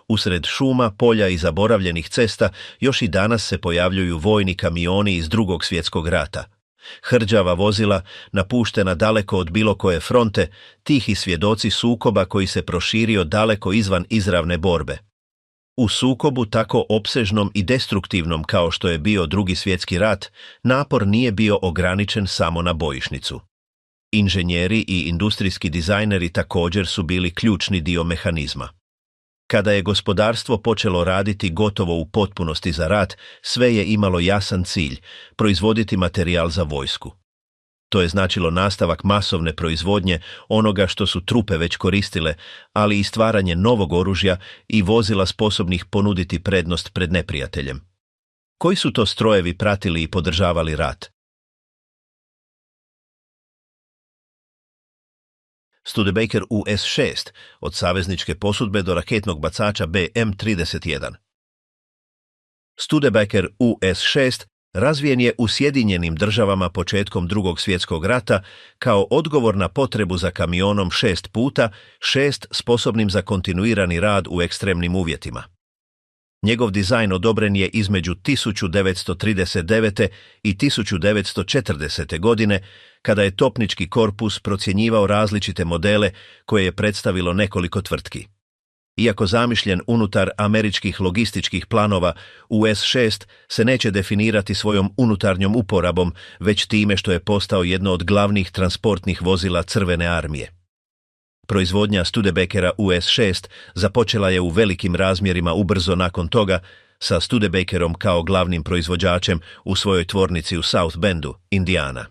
Usred šuma, polja i zaboravljenih cesta još i danas se pojavljuju vojni kamioni iz Drugog svjetskog rata. Hrđava vozila, napuštena daleko od bilo koje fronte, tihi svjedoci sukoba koji se proširio daleko izvan izravne borbe. U sukobu tako opsežnom i destruktivnom kao što je bio Drugi svjetski rat, napor nije bio ograničen samo na bojišnicu. Inženjeri i industrijski dizajneri također su bili ključni dio mehanizma. Kada je gospodarstvo počelo raditi gotovo u potpunosti za rat, sve je imalo jasan cilj – proizvoditi materijal za vojsku. To je značilo nastavak masovne proizvodnje onoga što su trupe već koristile, ali i stvaranje novog oružja i vozila sposobnih ponuditi prednost pred neprijateljem. Koji su to strojevi pratili i podržavali rat? Studebaker US-6, od savezničke posudbe do raketnog bacača BM-31. Studebaker US-6 razvijen je u Sjedinjenim državama početkom Drugog svjetskog rata kao odgovor na potrebu za kamionom 6x6 sposobnim za kontinuirani rad u ekstremnim uvjetima. Njegov dizajn odobren je između 1939. i 1940. godine, kada je topnički korpus procjenjivao različite modele koje je predstavilo nekoliko tvrtki. Iako zamišljen unutar američkih logističkih planova, US-6 se neće definirati svojom unutarnjom uporabom, već time što je postao jedno od glavnih transportnih vozila Crvene armije. Proizvodnja Studebakera US-6 započela je u velikim razmjerima ubrzo nakon toga, sa Studebakerom kao glavnim proizvođačem u svojoj tvornici u South Bendu, Indiana.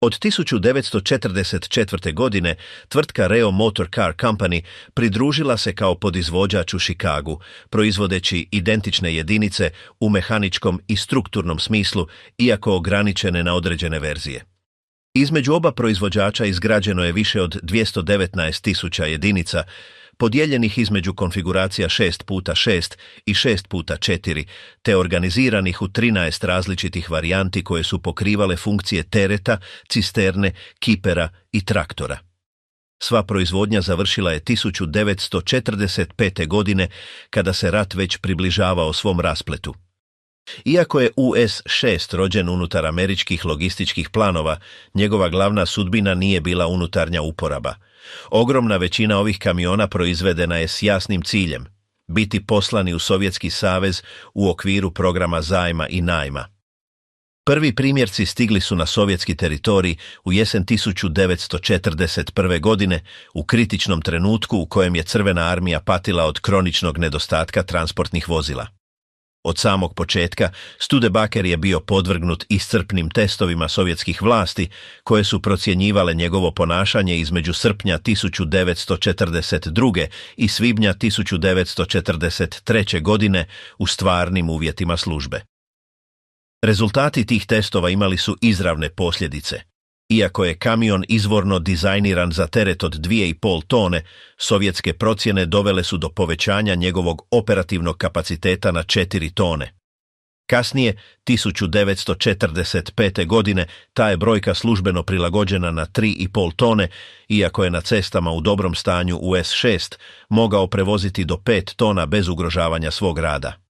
Od 1944. godine tvrtka Reo Motor Car Company pridružila se kao podizvođač u Chicagu, proizvodeći identične jedinice u mehaničkom i strukturnom smislu, iako ograničene na određene verzije. Između oba proizvođača izgrađeno je više od 219.000 jedinica, podijeljenih između konfiguracija 6x6 i 6x4, te organiziranih u 13 različitih varijanti koje su pokrivale funkcije tereta, cisterne, kipera i traktora. Sva proizvodnja završila je 1945. godine, kada se rat već približavao svom raspletu. Iako je US-6 rođen unutar američkih logističkih planova, njegova glavna sudbina nije bila unutarnja uporaba. Ogromna većina ovih kamiona proizvedena je s jasnim ciljem – biti poslani u Sovjetski savez u okviru programa zajma i najma. Prvi primjerci stigli su na sovjetski teritorij u jesen 1941. godine, u kritičnom trenutku u kojem je Crvena armija patila od kroničnog nedostatka transportnih vozila. Od samog početka, Studebaker je bio podvrgnut iscrpnim testovima sovjetskih vlasti, koje su procjenjivale njegovo ponašanje između srpnja 1942. i svibnja 1943. godine u stvarnim uvjetima službe. Rezultati tih testova imali su izravne posljedice. Iako je kamion izvorno dizajniran za teret od 2,5 tone, sovjetske procjene dovele su do povećanja njegovog operativnog kapaciteta na 4 tone. Kasnije, 1945. godine, ta je brojka službeno prilagođena na 3,5 tone, iako je na cestama u dobrom stanju US-6 mogao prevoziti do 5 tona bez ugrožavanja svog rada.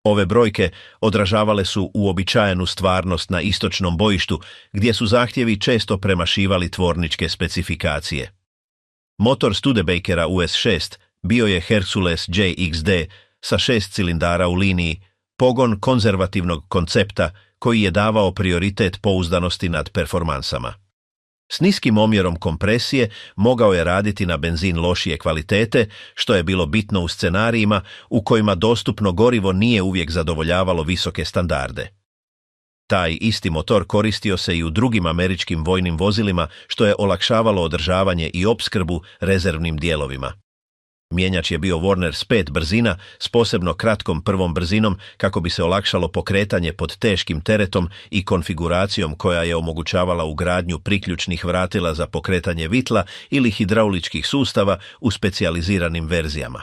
Ove brojke odražavale su uobičajenu stvarnost na istočnom bojištu, gdje su zahtjevi često premašivali tvorničke specifikacije. Motor Studebakera US-6 bio je Hercules JXD sa 6 cilindara u liniji, pogon konzervativnog koncepta koji je davao prioritet pouzdanosti nad performansama. S niskim omjerom kompresije mogao je raditi na benzin lošije kvalitete, što je bilo bitno u scenarijima u kojima dostupno gorivo nije uvijek zadovoljavalo visoke standarde. Taj isti motor koristio se i u drugim američkim vojnim vozilima, što je olakšavalo održavanje i opskrbu rezervnim dijelovima. Mjenjač je bio Warner s 5 brzina s posebno kratkom prvom brzinom kako bi se olakšalo pokretanje pod teškim teretom i konfiguracijom koja je omogućavala ugradnju priključnih vratila za pokretanje vitla ili hidrauličkih sustava u specijaliziranim verzijama.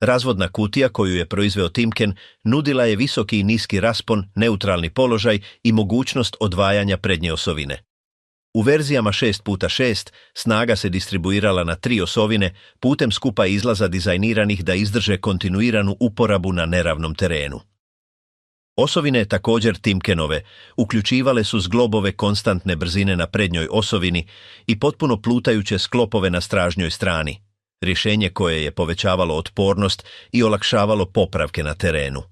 Razvodna kutija koju je proizveo Timken nudila je visoki i niski raspon, neutralni položaj i mogućnost odvajanja prednje osovine. U verzijama 6x6 snaga se distribuirala na 3 osovine putem skupa izlaza dizajniranih da izdrže kontinuiranu uporabu na neravnom terenu. Osovine, također Timkenove, uključivale su zglobove konstantne brzine na prednjoj osovini i potpuno plutajuće sklopove na stražnjoj strani, rješenje koje je povećavalo otpornost i olakšavalo popravke na terenu.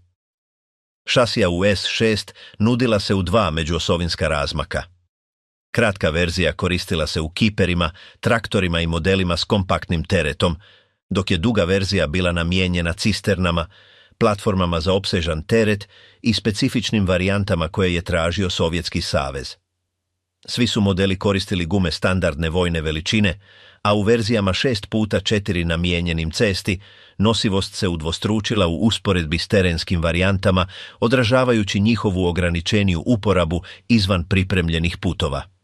Šasija u S6 nudila se u 2 međuosovinska razmaka. Kratka verzija koristila se u kiperima, traktorima i modelima s kompaktnim teretom, dok je duga verzija bila namijenjena cisternama, platformama za opsežan teret i specifičnim varijantama koje je tražio Sovjetski savez. Svi su modeli koristili gume standardne vojne veličine, a u verzijama 6x4 namijenjenim cesti nosivost se udvostručila u usporedbi s terenskim varijantama, odražavajući njihovu ograničeniju uporabu izvan pripremljenih putova.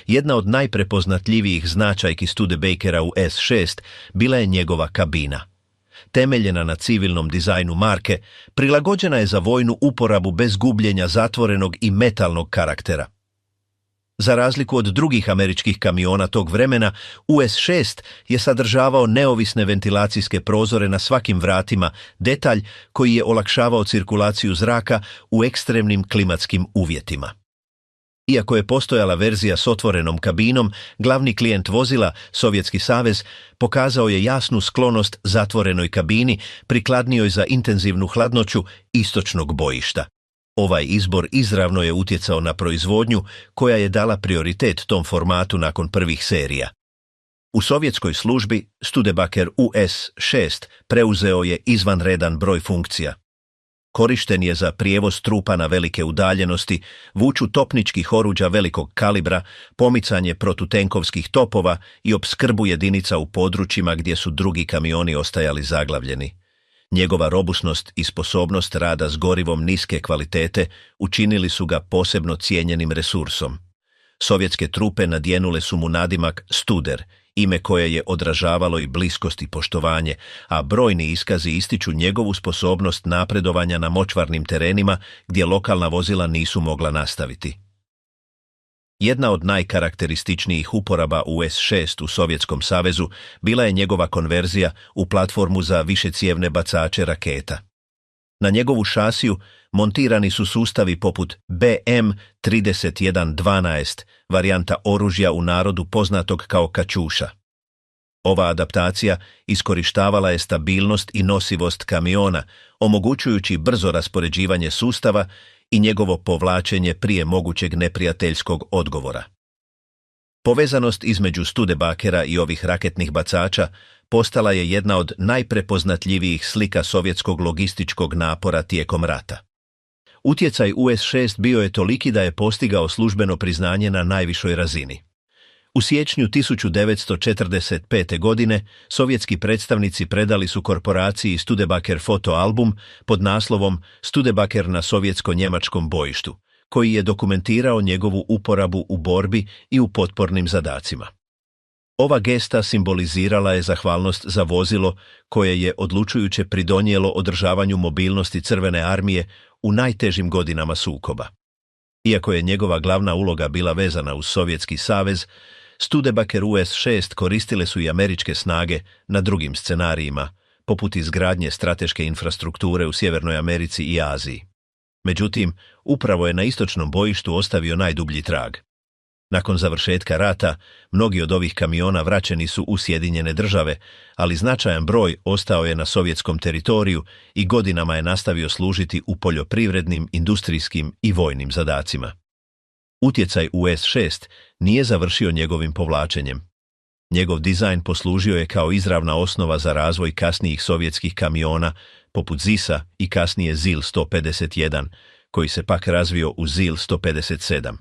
Jedna od najprepoznatljivijih značajki Studebakera u S6 bila je njegova kabina. Temeljena na civilnom dizajnu marke, prilagođena je za vojnu uporabu bez gubljenja zatvorenog i metalnog karaktera. Za razliku od drugih američkih kamiona tog vremena, US-6 je sadržavao neovisne ventilacijske prozore na svakim vratima, detalj koji je olakšavao cirkulaciju zraka u ekstremnim klimatskim uvjetima. Iako je postojala verzija s otvorenom kabinom, glavni klijent vozila, Sovjetski savez, pokazao je jasnu sklonost zatvorenoj kabini, prikladnijoj za intenzivnu hladnoću istočnog bojišta. Ovaj izbor izravno je utjecao na proizvodnju, koja je dala prioritet tom formatu nakon prvih serija. U sovjetskoj službi Studebaker US-6 preuzeo je izvanredan broj funkcija. Korišten je za prijevoz trupa na velike udaljenosti, vuču topničkih oruđa velikog kalibra, pomicanje protutenkovskih topova i opskrbu jedinica u područjima gdje su drugi kamioni ostajali zaglavljeni. Njegova robusnost i sposobnost rada s gorivom niske kvalitete učinili su ga posebno cijenjenim resursom. Sovjetske trupe nadjenule su mu nadimak Studer, ime koje je odražavalo i bliskost i poštovanje, a brojni iskazi ističu njegovu sposobnost napredovanja na močvarnim terenima gdje lokalna vozila nisu mogla nastaviti. Jedna od najkarakterističnijih uporaba US-6 u Sovjetskom savezu bila je njegova konverzija u platformu za višecijevne bacače raketa. Na njegovu šasiju montirani su sustavi poput BM-3112, varijanta oružja u narodu poznatog kao kaćuša. Ova adaptacija iskorištavala je stabilnost i nosivost kamiona, omogućujući brzo raspoređivanje sustava i njegovo povlačenje prije mogućeg neprijateljskog odgovora. Povezanost između Studebakera i ovih raketnih bacača postala je jedna od najprepoznatljivijih slika sovjetskog logističkog napora tijekom rata. Utjecaj US-6 bio je toliki da je postigao službeno priznanje na najvišoj razini. U siječnju 1945. godine sovjetski predstavnici predali su korporaciji Studebaker fotoalbum pod naslovom Studebaker na sovjetsko-njemačkom bojištu, koji je dokumentirao njegovu uporabu u borbi i u potpornim zadacima. Ova gesta simbolizirala je zahvalnost za vozilo koje je odlučujuće pridonijelo održavanju mobilnosti Crvene armije u najtežim godinama sukoba. Iako je njegova glavna uloga bila vezana uz Sovjetski savez, Studebaker US-6 koristile su i američke snage na drugim scenarijima, poput izgradnje strateške infrastrukture u Sjevernoj Americi i Aziji. Međutim, upravo je na istočnom bojištu ostavio najdublji trag. Nakon završetka rata, mnogi od ovih kamiona vraćeni su u Sjedinjene države, ali značajan broj ostao je na sovjetskom teritoriju i godinama je nastavio služiti u poljoprivrednim, industrijskim i vojnim zadacima. Utjecaj US-6 nije završio njegovim povlačenjem. Njegov dizajn poslužio je kao izravna osnova za razvoj kasnijih sovjetskih kamiona, poput ZIS-a i kasnije ZIL-151, koji se pak razvio u ZIL-157.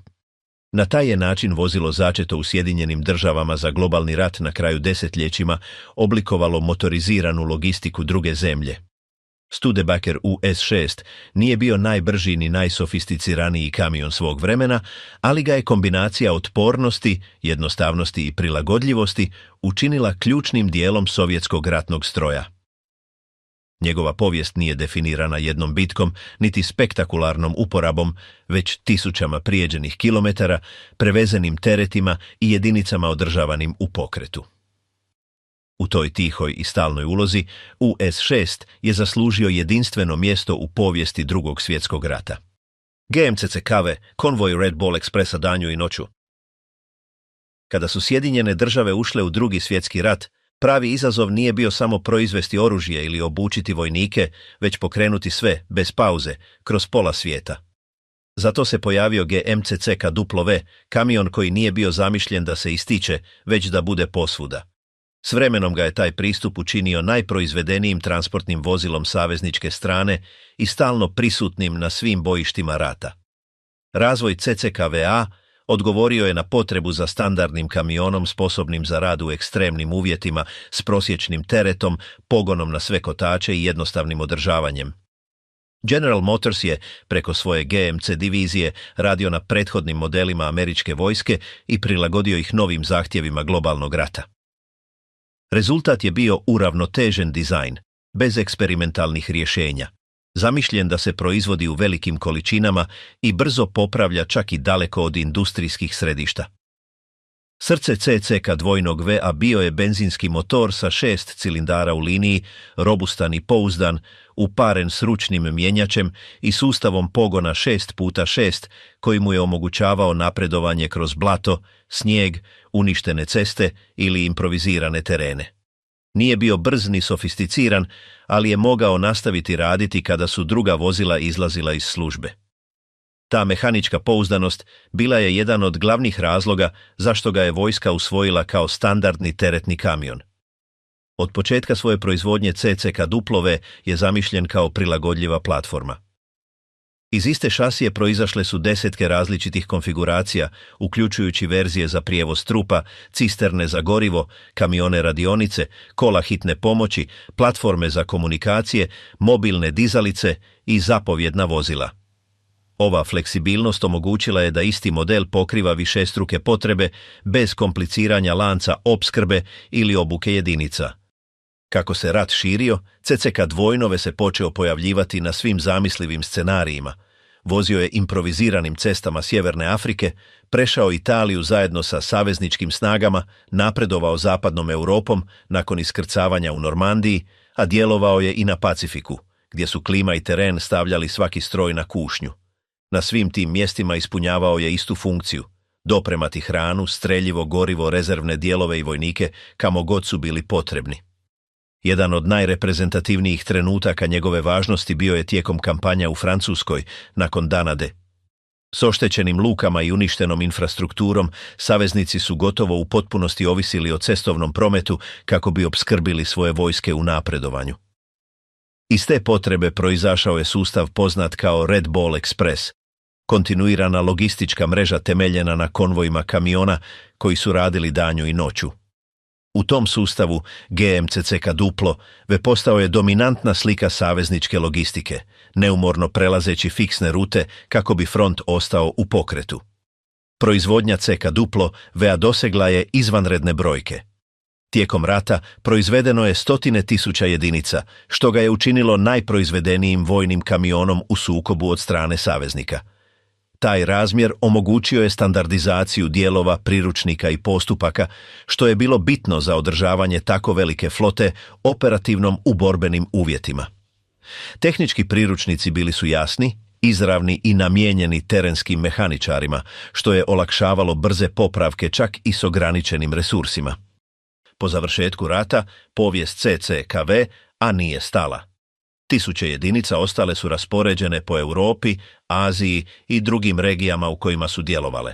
Na taj je način vozilo začeto u Sjedinjenim državama za globalni rat na kraju desetljećima oblikovalo motoriziranu logistiku druge zemlje. Studebaker US-6 nije bio najbrži ni najsofisticiraniji kamion svog vremena, ali ga je kombinacija otpornosti, jednostavnosti i prilagodljivosti učinila ključnim dijelom sovjetskog ratnog stroja. Njegova povijest nije definirana jednom bitkom, niti spektakularnom uporabom, već tisućama prijeđenih kilometara, prevezenim teretima i jedinicama održavanim u pokretu. U toj tihoj i stalnoj ulozi, US-6 je zaslužio jedinstveno mjesto u povijesti Drugog svjetskog rata. GMCC-KV, konvoj Red Ball Expressa danju i noću. Kada su Sjedinjene države ušle u Drugi svjetski rat, pravi izazov nije bio samo proizvesti oružje ili obučiti vojnike, već pokrenuti sve, bez pauze, kroz pola svijeta. Zato se pojavio GMCC-KW, kamion koji nije bio zamišljen da se ističe, već da bude posvuda. S vremenom ga je taj pristup učinio najproizvedenijim transportnim vozilom savezničke strane i stalno prisutnim na svim bojištima rata. Razvoj CCKVA odgovorio je na potrebu za standardnim kamionom sposobnim za rad u ekstremnim uvjetima s prosječnim teretom, pogonom na sve kotače i jednostavnim održavanjem. General Motors je, preko svoje GMC divizije, radio na prethodnim modelima američke vojske i prilagodio ih novim zahtjevima globalnog rata. Rezultat je bio uravnotežen dizajn, bez eksperimentalnih rješenja, zamišljen da se proizvodi u velikim količinama i brzo popravlja čak i daleko od industrijskih središta. Srce CCK dvojnog VA bio je benzinski motor sa 6 cilindara u liniji, robustan i pouzdan, uparen s ručnim mjenjačem i sustavom pogona 6x6 koji mu je omogućavao napredovanje kroz blato, snijeg, uništene ceste ili improvizirane terene. Nije bio brz ni sofisticiran, ali je mogao nastaviti raditi kada su druga vozila izlazila iz službe. Ta mehanička pouzdanost bila je jedan od glavnih razloga zašto ga je vojska usvojila kao standardni teretni kamion. Od početka svoje proizvodnje CCKW je zamišljen kao prilagodljiva platforma. Iz iste šasije proizašle su desetke različitih konfiguracija, uključujući verzije za prijevoz trupa, cisterne za gorivo, kamione radionice, kola hitne pomoći, platforme za komunikacije, mobilne dizalice i zapovjedna vozila. Ova fleksibilnost omogućila je da isti model pokriva višestruke potrebe bez kompliciranja lanca opskrbe ili obuke jedinica. Kako se rat širio, CCK dvojnove se počeo pojavljivati na svim zamislivim scenarijima. Vozio je improviziranim cestama Sjeverne Afrike, prešao Italiju zajedno sa savezničkim snagama, napredovao zapadnom Europom nakon iskrcavanja u Normandiji, a djelovao je i na Pacifiku, gdje su klima i teren stavljali svaki stroj na kušnju. Na svim tim mjestima ispunjavao je istu funkciju, dopremati hranu, streljivo, gorivo, rezervne dijelove i vojnike kamo god su bili potrebni. Jedan od najreprezentativnijih trenutaka njegove važnosti bio je tijekom kampanja u Francuskoj nakon Dana D. S oštećenim lukama i uništenom infrastrukturom, saveznici su gotovo u potpunosti ovisili o cestovnom prometu kako bi opskrbili svoje vojske u napredovanju. Iz te potrebe proizašao je sustav poznat kao Red Ball Express, kontinuirana logistička mreža temeljena na konvojima kamiona koji su radili danju i noću. U tom sustavu GMCC-KW postao je dominantna slika savezničke logistike, neumorno prelazeći fiksne rute kako bi front ostao u pokretu. Proizvodnja CKW dosegla je izvanredne brojke. Tijekom rata proizvedeno je 100.000 jedinica, što ga je učinilo najproizvedenijim vojnim kamionom u sukobu od strane saveznika. Taj razmjer omogućio je standardizaciju dijelova, priručnika i postupaka, što je bilo bitno za održavanje tako velike flote operativnom u borbenim uvjetima. Tehnički priručnici bili su jasni, izravni i namijenjeni terenskim mehaničarima, što je olakšavalo brze popravke čak i s ograničenim resursima. Po završetku rata, povijest CCKV-a nije stala. Tisuće jedinica ostale su raspoređene po Europi, Aziji i drugim regijama u kojima su djelovale.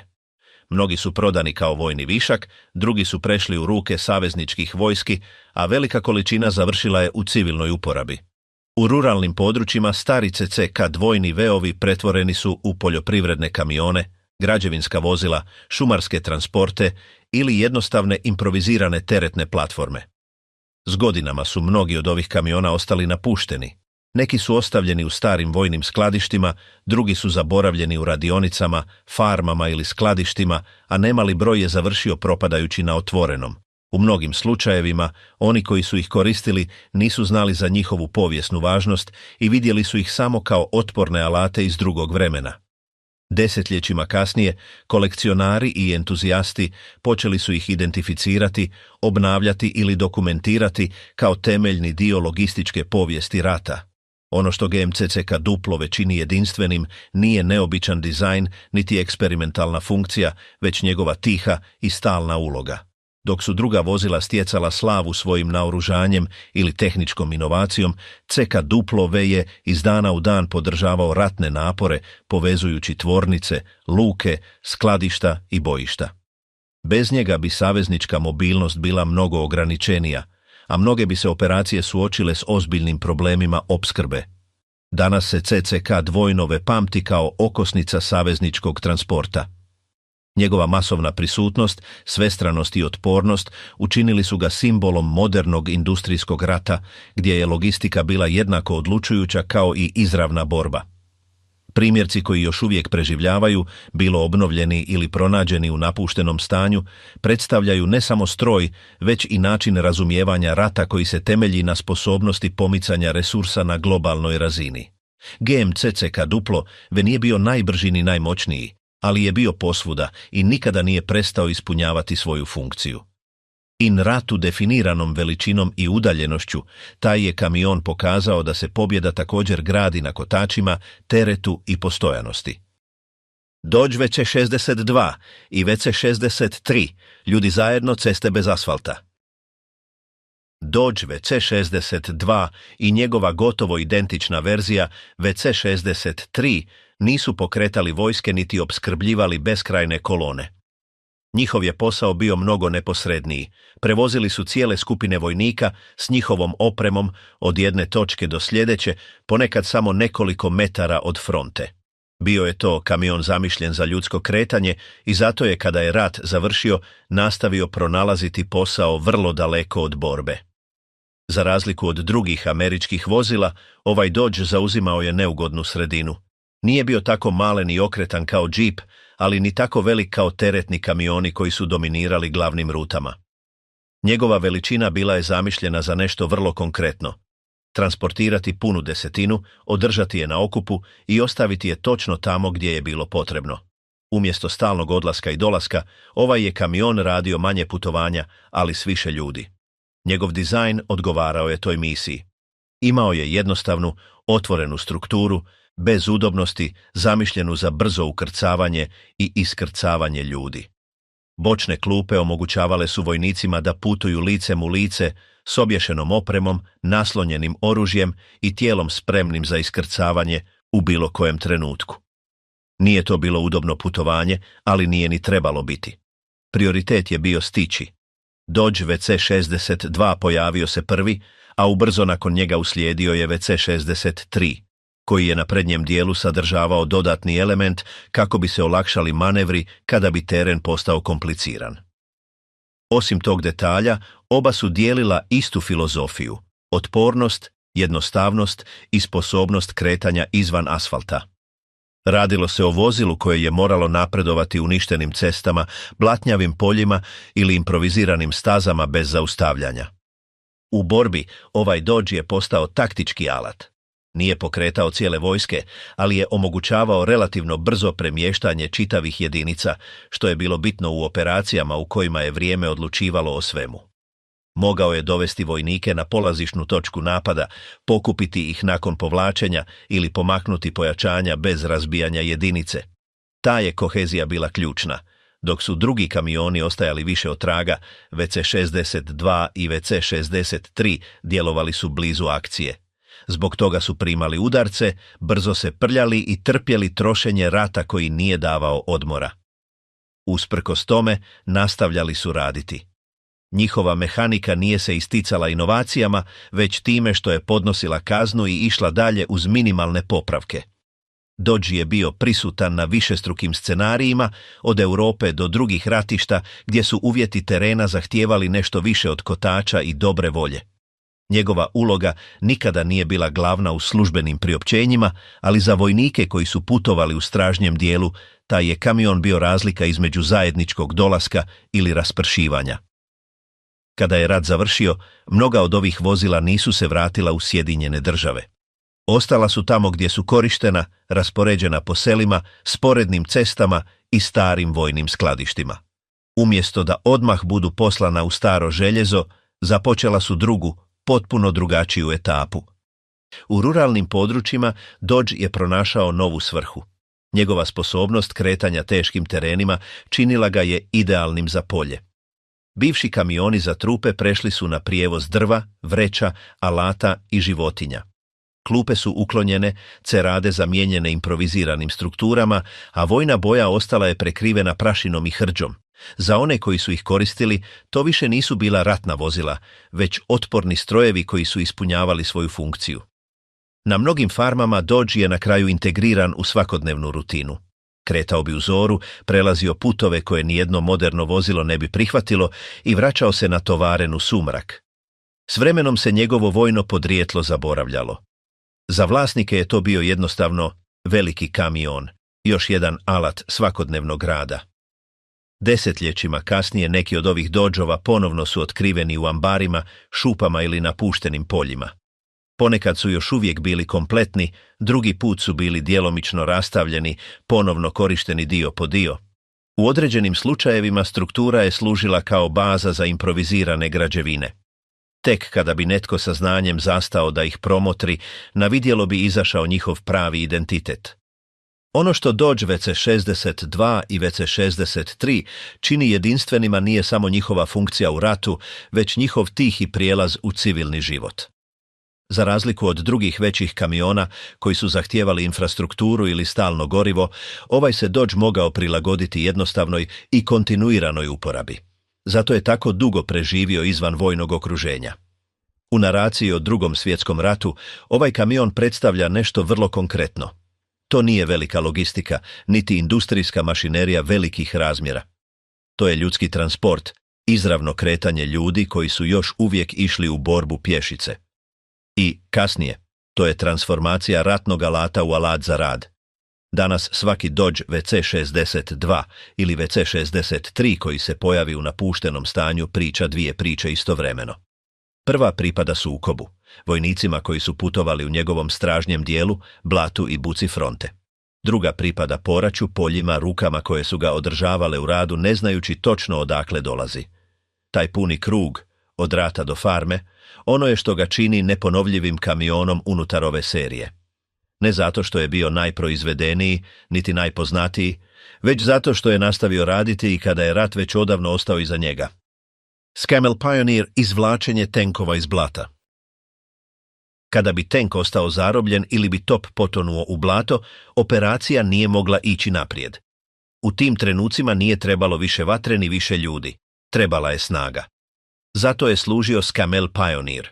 Mnogi su prodani kao vojni višak, drugi su prešli u ruke savezničkih vojski, a velika količina završila je u civilnoj uporabi. U ruralnim područjima stari CCK dvojni veovi pretvoreni su u poljoprivredne kamione, građevinska vozila, šumarske transporte ili jednostavne improvizirane teretne platforme. S godinama su mnogi od ovih kamiona ostali napušteni. Neki su ostavljeni u starim vojnim skladištima, drugi su zaboravljeni u radionicama, farmama ili skladištima, a nemali broj je završio propadajući na otvorenom. U mnogim slučajevima, oni koji su ih koristili nisu znali za njihovu povijesnu važnost i vidjeli su ih samo kao otporne alate iz drugog vremena. Desetljećima kasnije, kolekcionari i entuzijasti počeli su ih identificirati, obnavljati ili dokumentirati kao temeljni dio logističke povijesti rata. Ono što GMCCK Duplo čini jedinstvenim nije neobičan dizajn niti eksperimentalna funkcija, već njegova tiha i stalna uloga. Dok su druga vozila stjecala slavu svojim naoružanjem ili tehničkom inovacijom, CK Duplo je iz dana u dan podržavao ratne napore, povezujući tvornice, luke, skladišta i bojišta. Bez njega bi saveznička mobilnost bila mnogo ograničenija, a mnoge bi se operacije suočile s ozbiljnim problemima opskrbe. Danas se CCK Dvojnove pamti kao okosnica savezničkog transporta. Njegova masovna prisutnost, svestranost i otpornost učinili su ga simbolom modernog industrijskog rata, gdje je logistika bila jednako odlučujuća kao i izravna borba. Primjerci koji još uvijek preživljavaju, bilo obnovljeni ili pronađeni u napuštenom stanju, predstavljaju ne samo stroj, već i način razumijevanja rata koji se temelji na sposobnosti pomicanja resursa na globalnoj razini. GMCCK Duplo nije bio najbrži ni najmoćniji, ali je bio posvuda i nikada nije prestao ispunjavati svoju funkciju. In ratu definiranom veličinom i udaljenošću, taj je kamion pokazao da se pobjeda također gradi na kotačima, teretu i postojanosti. Dodge VC62 i VC63, ljudi zajedno, ceste bez asfalta. Dodge VC62 i njegova gotovo identična verzija VC63 nisu pokretali vojske niti opskrbljivali beskrajne kolone. Njihov je posao bio mnogo neposredniji. Prevozili su cijele skupine vojnika s njihovom opremom od jedne točke do sljedeće, ponekad samo nekoliko metara od fronte. Bio je to kamion zamišljen za ljudsko kretanje i zato je, kada je rat završio, nastavio pronalaziti posao vrlo daleko od borbe. Za razliku od drugih američkih vozila, ovaj Dodge zauzimao je neugodnu sredinu. Nije bio tako malen i okretan kao džip, ali ni tako velik kao teretni kamioni koji su dominirali glavnim rutama. Njegova veličina bila je zamišljena za nešto vrlo konkretno. Transportirati punu desetinu, održati je na okupu i ostaviti je točno tamo gdje je bilo potrebno. Umjesto stalnog odlaska i dolaska, ovaj je kamion radio manje putovanja, ali s više ljudi. Njegov dizajn odgovarao je toj misiji. Imao je jednostavnu, otvorenu strukturu, bez udobnosti, zamišljenu za brzo ukrcavanje i iskrcavanje ljudi. Bočne klupe omogućavale su vojnicima da putuju licem u lice, s obješenom opremom, naslonjenim oružjem i tijelom spremnim za iskrcavanje u bilo kojem trenutku. Nije to bilo udobno putovanje, ali nije ni trebalo biti. Prioritet je bio stići. Dodge VC62 pojavio se prvi, a ubrzo nakon njega uslijedio je VC63, koji je na prednjem dijelu sadržavao dodatni element kako bi se olakšali manevri kada bi teren postao kompliciran. Osim tog detalja, oba su dijelila istu filozofiju: otpornost, jednostavnost i sposobnost kretanja izvan asfalta. Radilo se o vozilu koje je moralo napredovati uništenim cestama, blatnjavim poljima ili improviziranim stazama bez zaustavljanja. U borbi ovaj Dodge je postao taktički alat. Nije pokretao cijele vojske, ali je omogućavao relativno brzo premještanje čitavih jedinica, što je bilo bitno u operacijama u kojima je vrijeme odlučivalo o svemu. Mogao je dovesti vojnike na polazišnu točku napada, pokupiti ih nakon povlačenja ili pomaknuti pojačanja bez razbijanja jedinice. Ta je kohezija bila ključna. Dok su drugi kamioni ostajali više od traga, VC62 i VC63 djelovali su blizu akcije. Zbog toga su primali udarce, brzo se prljali i trpjeli trošenje rata koji nije davao odmora. Usprkos tome, nastavljali su raditi. Njihova mehanika nije se isticala inovacijama, već time što je podnosila kaznu i išla dalje uz minimalne popravke. Dodge je bio prisutan na višestrukim scenarijima, od Europe do drugih ratišta, gdje su uvjeti terena zahtijevali nešto više od kotača i dobre volje. Njegova uloga nikada nije bila glavna u službenim priopćenjima, ali za vojnike koji su putovali u stražnjem dijelu, taj je kamion bio razlika između zajedničkog dolaska ili raspršivanja. Kada je rat završio, mnoga od ovih vozila nisu se vratila u Sjedinjene Države. Ostala su tamo gdje su korištena, raspoređena po selima, sporednim cestama i starim vojnim skladištima. Umjesto da odmah budu poslana u staro željezo, započela su drugu, potpuno drugačiju etapu. U ruralnim područjima Dodge je pronašao novu svrhu. Njegova sposobnost kretanja teškim terenima činila ga je idealnim za polje. Bivši kamioni za trupe prešli su na prijevoz drva, vreća, alata i životinja. Klupe su uklonjene, cerade zamijenjene improviziranim strukturama, a vojna boja ostala je prekrivena prašinom i hrđom. Za one koji su ih koristili, to više nisu bila ratna vozila, već otporni strojevi koji su ispunjavali svoju funkciju. Na mnogim farmama Dodge je na kraju integriran u svakodnevnu rutinu. Kretao bi u zoru, prelazio putove koje nijedno moderno vozilo ne bi prihvatilo i vraćao se na tovaren u sumrak. S vremenom se njegovo vojno podrijetlo zaboravljalo. Za vlasnike je to bio jednostavno veliki kamion, još jedan alat svakodnevnog rada. Desetljećima kasnije neki od ovih Dodgeova ponovno su otkriveni u ambarima, šupama ili napuštenim poljima. Ponekad su još uvijek bili kompletni, drugi put su bili djelomično rastavljeni, ponovno korišteni dio po dio. U određenim slučajevima struktura je služila kao baza za improvizirane građevine. Tek kada bi netko sa znanjem zastao da ih promotri, na vidjelo bi izašao njihov pravi identitet. Ono što Dodge WC-62 i WC-63 čini jedinstvenima nije samo njihova funkcija u ratu, već njihov tihi prijelaz u civilni život. Za razliku od drugih većih kamiona koji su zahtijevali infrastrukturu ili stalno gorivo, ovaj se Dodge mogao prilagoditi jednostavnoj i kontinuiranoj uporabi. Zato je tako dugo preživio izvan vojnog okruženja. U naraciji o Drugom svjetskom ratu ovaj kamion predstavlja nešto vrlo konkretno. To nije velika logistika, niti industrijska mašinerija velikih razmjera. To je ljudski transport, izravno kretanje ljudi koji su još uvijek išli u borbu pješice. I, kasnije, to je transformacija ratnog alata u alat za rad. Danas svaki Dodge WC-62 ili WC-63 koji se pojavi u napuštenom stanju priča dvije priče istovremeno. Prva pripada sukobu, vojnicima koji su putovali u njegovom stražnjem dijelu, blatu i buci fronte. Druga pripada poraću, poljima, rukama koje su ga održavale u radu ne znajući točno odakle dolazi. Taj puni krug, od rata do farme, ono je što ga čini neponovljivim kamionom unutar ove serije. Ne zato što je bio najproizvedeniji, niti najpoznatiji, već zato što je nastavio raditi i kada je rat već odavno ostao iza njega. Camel Pioneer – izvlačenje tenkova iz blata. Kada bi tenk ostao zarobljen ili bi top potonuo u blato, operacija nije mogla ići naprijed. U tim trenucima nije trebalo više vatre ni više ljudi. Trebala je snaga. Zato je služio Camel Pioneer.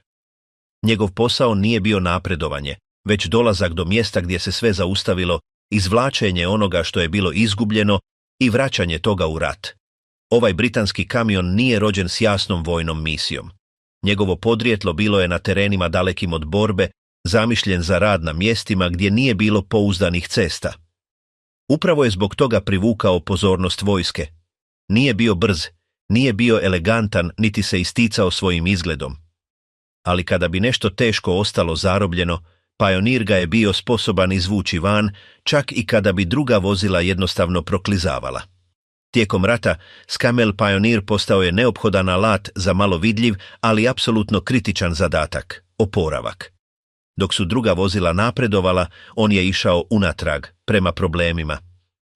Njegov posao nije bio napredovanje, već dolazak do mjesta gdje se sve zaustavilo, izvlačenje onoga što je bilo izgubljeno i vraćanje toga u rat. Ovaj britanski kamion nije rođen s jasnom vojnom misijom. Njegovo podrijetlo bilo je na terenima dalekim od borbe, zamišljen za rad na mjestima gdje nije bilo pouzdanih cesta. Upravo je zbog toga privukao pozornost vojske. Nije bio brz, nije bio elegantan, niti se isticao svojim izgledom. Ali kada bi nešto teško ostalo zarobljeno, Pioneer ga je bio sposoban izvući van, čak i kada bi druga vozila jednostavno proklizavala. Tijekom rata, Camel Pioneer postao je neophodan alat za malo vidljiv, ali apsolutno kritičan zadatak – oporavak. Dok su druga vozila napredovala, on je išao unatrag, prema problemima.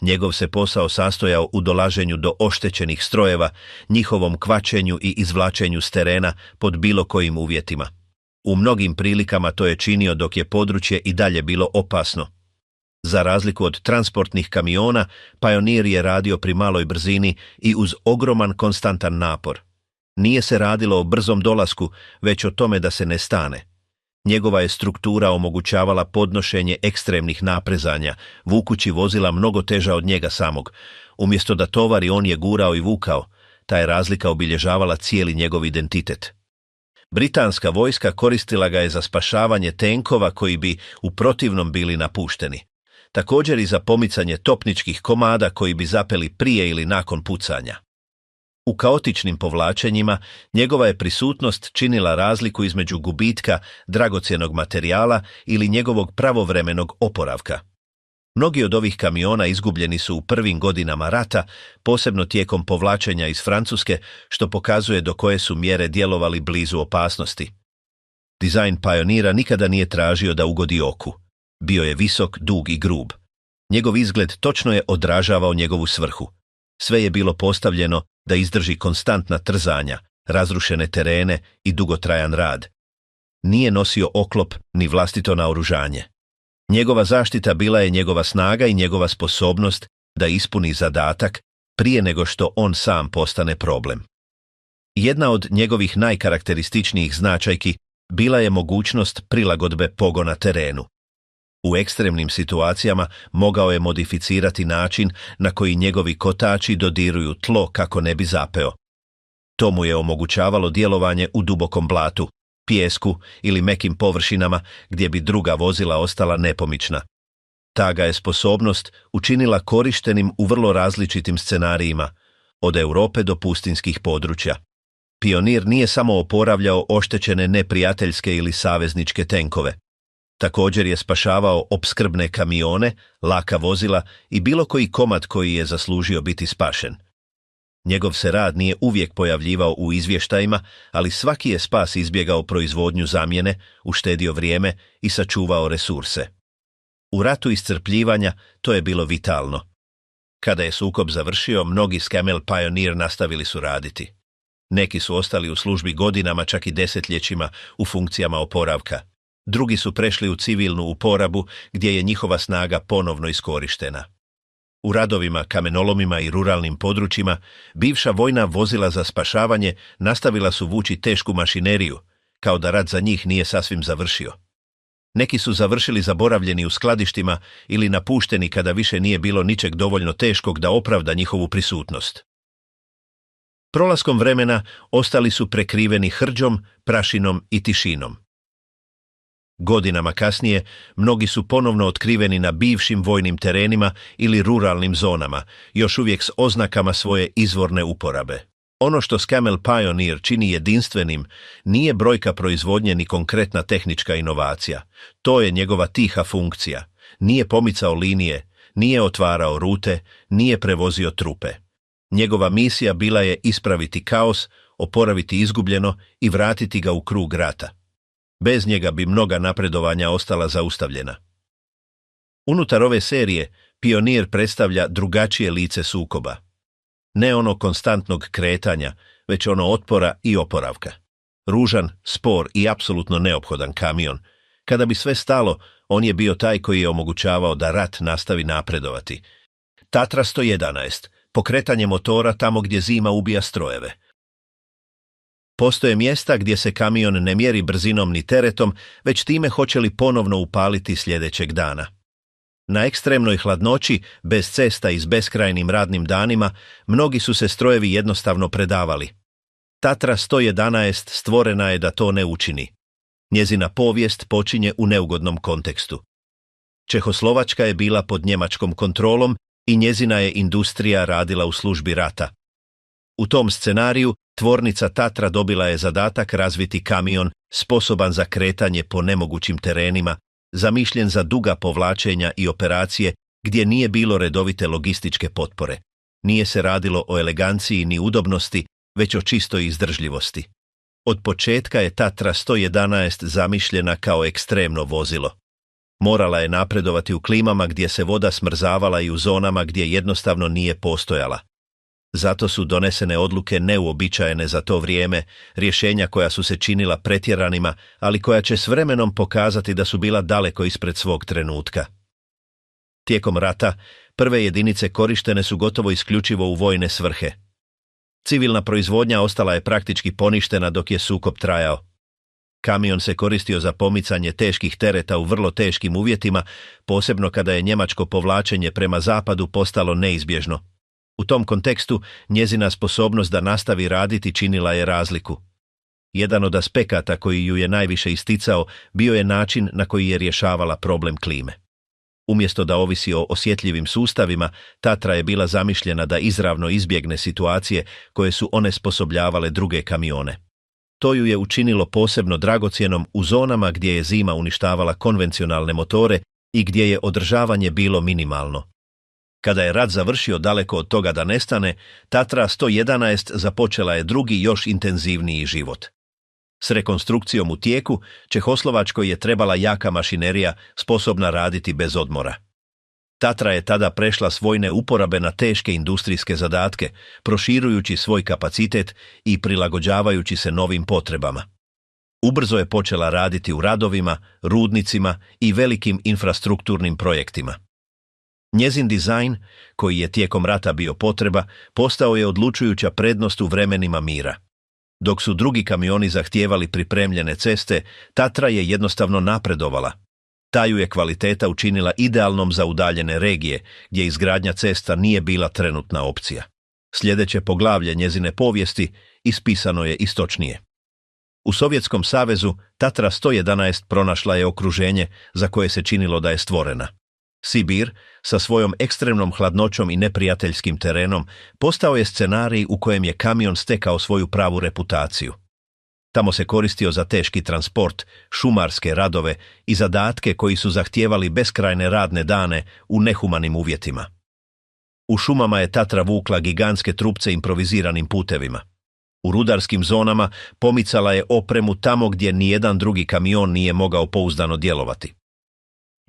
Njegov se posao sastojao u dolaženju do oštećenih strojeva, njihovom kvačenju i izvlačenju s terena pod bilo kojim uvjetima. U mnogim prilikama to je činio dok je područje i dalje bilo opasno. Za razliku od transportnih kamiona, Pioneer je radio pri maloj brzini i uz ogroman konstantan napor. Nije se radilo o brzom dolasku, već o tome da se ne stane. Njegova je struktura omogućavala podnošenje ekstremnih naprezanja, vukući vozila mnogo teža od njega samog. Umjesto da tovari, on je gurao i vukao. Ta je razlika obilježavala cijeli njegov identitet. Britanska vojska koristila ga je za spašavanje tenkova koji bi u protivnom bili napušteni. Također i za pomicanje topničkih komada koji bi zapeli prije ili nakon pucanja. U kaotičnim povlačenjima njegova je prisutnost činila razliku između gubitka dragocjenog materijala ili njegovog pravovremenog oporavka. Mnogi od ovih kamiona izgubljeni su u prvim godinama rata, posebno tijekom povlačenja iz Francuske, što pokazuje do koje su mjere djelovali blizu opasnosti. Dizajn Pioneera nikada nije tražio da ugodi oku. Bio je visok, dug i grub. Njegov izgled točno je odražavao njegovu svrhu. Sve je bilo postavljeno da izdrži konstantna trzanja, razrušene terene i dugotrajan rad. Nije nosio oklop ni vlastito naoružanje. Njegova zaštita bila je njegova snaga i njegova sposobnost da ispuni zadatak prije nego što on sam postane problem. Jedna od njegovih najkarakterističnijih značajki bila je mogućnost prilagodbe pogona terenu. U ekstremnim situacijama mogao je modificirati način na koji njegovi kotači dodiruju tlo kako ne bi zapeo. To mu je omogućavalo djelovanje u dubokom blatu, pijesku ili mekim površinama gdje bi druga vozila ostala nepomična. Ta ga je sposobnost učinila korištenim u vrlo različitim scenarijima, od Europe do pustinskih područja. Pioneer nije samo oporavljao oštećene neprijateljske ili savezničke tenkove. Također je spašavao opskrbne kamione, laka vozila i bilo koji komad koji je zaslužio biti spašen. Njegov se rad nije uvijek pojavljivao u izvještajima, ali svaki je spas izbjegao proizvodnju zamjene, uštedio vrijeme i sačuvao resurse. U ratu iscrpljivanja to je bilo vitalno. Kada je sukob završio, mnogi s Camel Pioneer nastavili su raditi. Neki su ostali u službi godinama, čak i desetljećima, u funkcijama oporavka. Drugi su prešli u civilnu uporabu, gdje je njihova snaga ponovno iskorištena. U radovima, kamenolomima i ruralnim područjima, bivša vojna vozila za spašavanje nastavila su vući tešku mašineriju, kao da rat za njih nije sasvim završio. Neki su završili zaboravljeni u skladištima ili napušteni kada više nije bilo ničeg dovoljno teškog da opravda njihovu prisutnost. Prolaskom vremena ostali su prekriveni hrđom, prašinom i tišinom. Godinama kasnije, mnogi su ponovno otkriveni na bivšim vojnim terenima ili ruralnim zonama, još uvijek s oznakama svoje izvorne uporabe. Ono što Camel Pioneer čini jedinstvenim nije brojka proizvodnje ni konkretna tehnička inovacija. To je njegova tiha funkcija. Nije pomicao linije, nije otvarao rute, nije prevozio trupe. Njegova misija bila je ispraviti kaos, oporaviti izgubljeno i vratiti ga u krug rata. Bez njega bi mnoga napredovanja ostala zaustavljena. Unutar ove serije, Pioneer predstavlja drugačije lice sukoba. Ne ono konstantnog kretanja, već ono otpora i oporavka. Ružan, spor i apsolutno neophodan kamion. Kada bi sve stalo, on je bio taj koji je omogućavao da rat nastavi napredovati. Tatra 111. Pokretanje motora tamo gdje zima ubija strojeve. Postoje mjesta gdje se kamion ne mjeri brzinom ni teretom, već time hoće li ponovno upaliti sljedećeg dana. Na ekstremnoj hladnoći, bez cesta i s beskrajnim radnim danima, mnogi su se strojevi jednostavno predavali. Tatra 111 stvorena je da to ne učini. Njezina povijest počinje u neugodnom kontekstu. Čehoslovačka je bila pod njemačkom kontrolom i njezina je industrija radila u službi rata. U tom scenariju tvornica Tatra dobila je zadatak razviti kamion sposoban za kretanje po nemogućim terenima, zamišljen za duga povlačenja i operacije gdje nije bilo redovite logističke potpore. Nije se radilo o eleganciji ni udobnosti, već o čistoj izdržljivosti. Od početka je Tatra 111 zamišljena kao ekstremno vozilo. Morala je napredovati u klimama gdje se voda smrzavala i u zonama gdje jednostavno nije postojala. Zato su donesene odluke neuobičajene za to vrijeme, rješenja koja su se činila pretjeranima, ali koja će s vremenom pokazati da su bila daleko ispred svog trenutka. Tijekom rata, prve jedinice korištene su gotovo isključivo u vojne svrhe. Civilna proizvodnja ostala je praktički poništena dok je sukob trajao. Kamion se koristio za pomicanje teških tereta u vrlo teškim uvjetima, posebno kada je njemačko povlačenje prema zapadu postalo neizbježno. U tom kontekstu njezina sposobnost da nastavi raditi činila je razliku. Jedan od aspekata koji ju je najviše isticao bio je način na koji je rješavala problem klime. Umjesto da ovisi o osjetljivim sustavima, Tatra je bila zamišljena da izravno izbjegne situacije koje su onesposobljavale druge kamione. To ju je učinilo posebno dragocjenom u zonama gdje je zima uništavala konvencionalne motore i gdje je održavanje bilo minimalno. Kada je rat završio daleko od toga da nestane, Tatra 111 započela je drugi još intenzivniji život. S rekonstrukcijom u tijeku, Čehoslovačkoj je trebala jaka mašinerija sposobna raditi bez odmora. Tatra je tada prešla s vojne uporabe na teške industrijske zadatke, proširujući svoj kapacitet i prilagođavajući se novim potrebama. Ubrzo je počela raditi u radovima, rudnicima i velikim infrastrukturnim projektima. Njezin dizajn, koji je tijekom rata bio potreba, postao je odlučujuća prednost u vremenima mira. Dok su drugi kamioni zahtijevali pripremljene ceste, Tatra je jednostavno napredovala. Ta ju je kvaliteta učinila idealnom za udaljene regije, gdje izgradnja cesta nije bila trenutna opcija. Sljedeće poglavlje njezine povijesti ispisano je istočnije. U Sovjetskom savezu Tatra 111 pronašla je okruženje za koje se činilo da je stvorena. Sibir, sa svojom ekstremnom hladnoćom i neprijateljskim terenom, postao je scenarij u kojem je kamion stekao svoju pravu reputaciju. Tamo se koristio za teški transport, šumarske radove i zadatke koji su zahtijevali beskrajne radne dane u nehumanim uvjetima. U šumama je Tatra vukla gigantske trupce improviziranim putevima. U rudarskim zonama pomicala je opremu tamo gdje nijedan drugi kamion nije mogao pouzdano djelovati.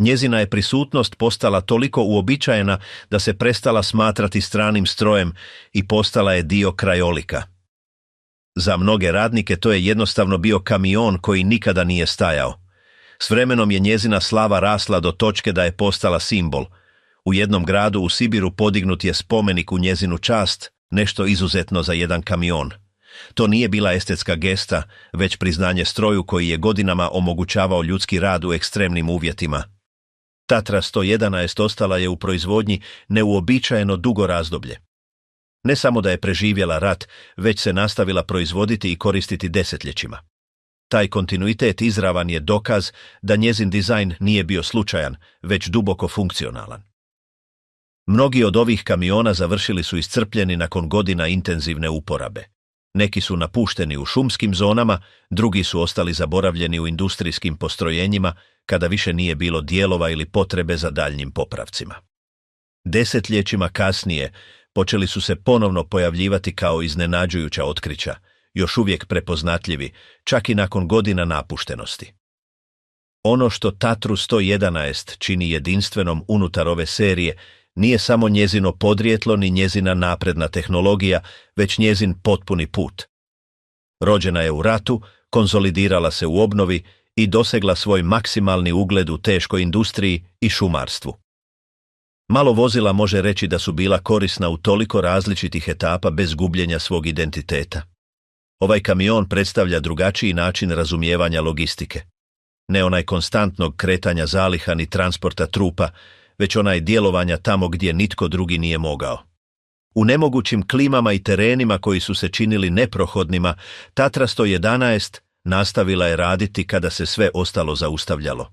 Njezina je prisutnost postala toliko uobičajena da se prestala smatrati stranim strojem i postala je dio krajolika. Za mnoge radnike to je jednostavno bio kamion koji nikada nije stajao. S vremenom je njezina slava rasla do točke da je postala simbol. U jednom gradu u Sibiru podignut je spomenik u njezinu čast, nešto izuzetno za jedan kamion. To nije bila estetska gesta, već priznanje stroju koji je godinama omogućavao ljudski rad u ekstremnim uvjetima. Tatra 111 ostala je u proizvodnji neuobičajeno dugo razdoblje. Ne samo da je preživjela rat, već se nastavila proizvoditi i koristiti desetljećima. Taj kontinuitet izravan je dokaz da njezin dizajn nije bio slučajan, već duboko funkcionalan. Mnogi od ovih kamiona završili su iscrpljeni nakon godina intenzivne uporabe. Neki su napušteni u šumskim zonama, drugi su ostali zaboravljeni u industrijskim postrojenjima kada više nije bilo dijelova ili potrebe za daljnjim popravcima. Desetljećima kasnije počeli su se ponovno pojavljivati kao iznenađujuća otkrića, još uvijek prepoznatljivi, čak i nakon godina napuštenosti. Ono što Tatru 111 čini jedinstvenom unutar ove serije nije samo njezino podrijetlo ni njezina napredna tehnologija, već njezin potpuni put. Rođena je u ratu, konzolidirala se u obnovi i dosegla svoj maksimalni ugled u teškoj industriji i šumarstvu. Malo vozila može reći da su bila korisna u toliko različitih etapa bez gubljenja svog identiteta. Ovaj kamion predstavlja drugačiji način razumijevanja logistike. Ne onaj konstantnog kretanja zaliha ni transporta trupa, već onaj djelovanja tamo gdje nitko drugi nije mogao. U nemogućim klimama i terenima koji su se činili neprohodnima, Tatra 111 nastavila je raditi kada se sve ostalo zaustavljalo.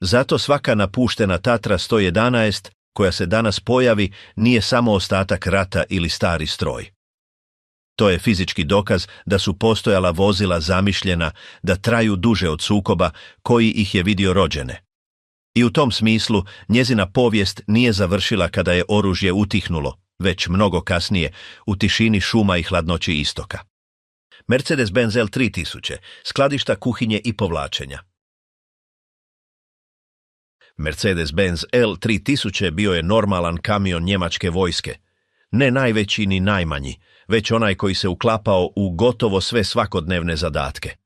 Zato svaka napuštena Tatra 111 koja se danas pojavi nije samo ostatak rata ili stari stroj. To je fizički dokaz da su postojala vozila zamišljena da traju duže od sukoba koji ih je vidio rođene. I u tom smislu njezina povijest nije završila kada je oružje utihnulo, već mnogo kasnije u tišini šuma i hladnoći istoka. Mercedes-Benz L3000, skladišta kuhinje i povlačenja. Mercedes-Benz L3000 bio je normalan kamion njemačke vojske. Ne najveći ni najmanji, već onaj koji se uklapao u gotovo sve svakodnevne zadatke.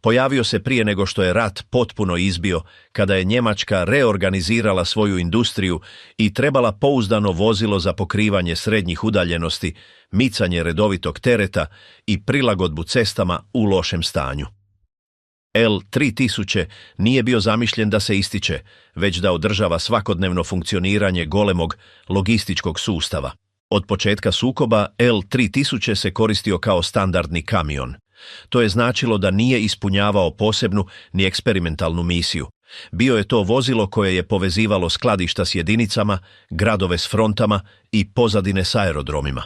Pojavio se prije nego što je rat potpuno izbio, kada je Njemačka reorganizirala svoju industriju i trebala pouzdano vozilo za pokrivanje srednjih udaljenosti, micanje redovitog tereta i prilagodbu cestama u lošem stanju. L3000 nije bio zamišljen da se ističe, već da održava svakodnevno funkcioniranje golemog logističkog sustava. Od početka sukoba L3000 se koristio kao standardni kamion. To je značilo da nije ispunjavao posebnu ni eksperimentalnu misiju, Bio je to vozilo koje je povezivalo skladišta s jedinicama, gradove s frontama i pozadine s aerodromima.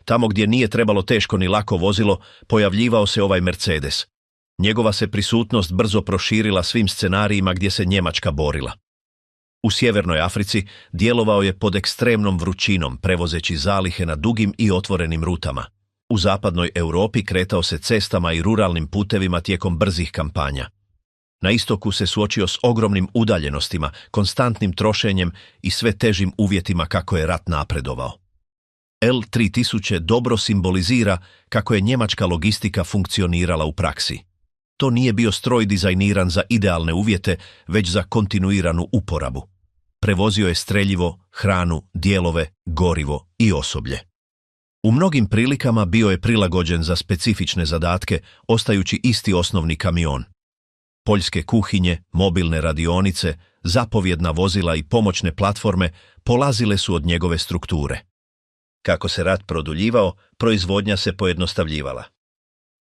Tamo gdje nije trebalo teško ni lako vozilo, pojavljivao se ovaj Mercedes. Njegova se prisutnost brzo proširila svim scenarijima gdje se Njemačka borila. U Sjevernoj Africi djelovao je pod ekstremnom vrućinom, prevozeći zalihe na dugim i otvorenim rutama. U zapadnoj Europi kretao se cestama i ruralnim putevima tijekom brzih kampanja. Na istoku se suočio s ogromnim udaljenostima, konstantnim trošenjem i sve težim uvjetima kako je rat napredovao. L3000 dobro simbolizira kako je njemačka logistika funkcionirala u praksi. To nije bio stroj dizajniran za idealne uvjete, već za kontinuiranu uporabu. Prevozio je streljivo, hranu, dijelove, gorivo i osoblje. U mnogim prilikama bio je prilagođen za specifične zadatke, ostajući isti osnovni kamion. Poljske kuhinje, mobilne radionice, zapovjedna vozila i pomoćne platforme polazile su od njegove strukture. Kako se rat produljivao, proizvodnja se pojednostavljivala.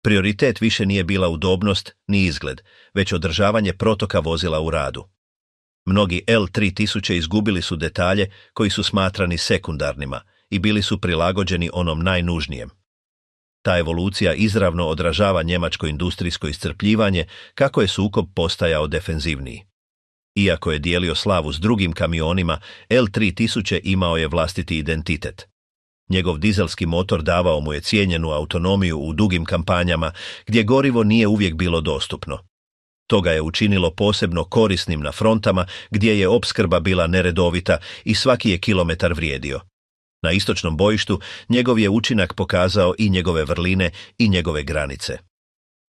Prioritet više nije bila udobnost ni izgled, već održavanje protoka vozila u radu. Mnogi L3000 izgubili su detalje koji su smatrani sekundarnima i bili su prilagođeni onom najnužnijem. Ta evolucija izravno odražava njemačko industrijsko iscrpljivanje kako je sukob postajao defenzivniji. Iako je dijelio slavu s drugim kamionima, L3000 imao je vlastiti identitet. Njegov dizelski motor davao mu je cijenjenu autonomiju u dugim kampanjama gdje gorivo nije uvijek bilo dostupno. To ga je učinilo posebno korisnim na frontama gdje je opskrba bila neredovita i svaki je kilometar vrijedio. Na istočnom bojištu njegov je učinak pokazao i njegove vrline i njegove granice.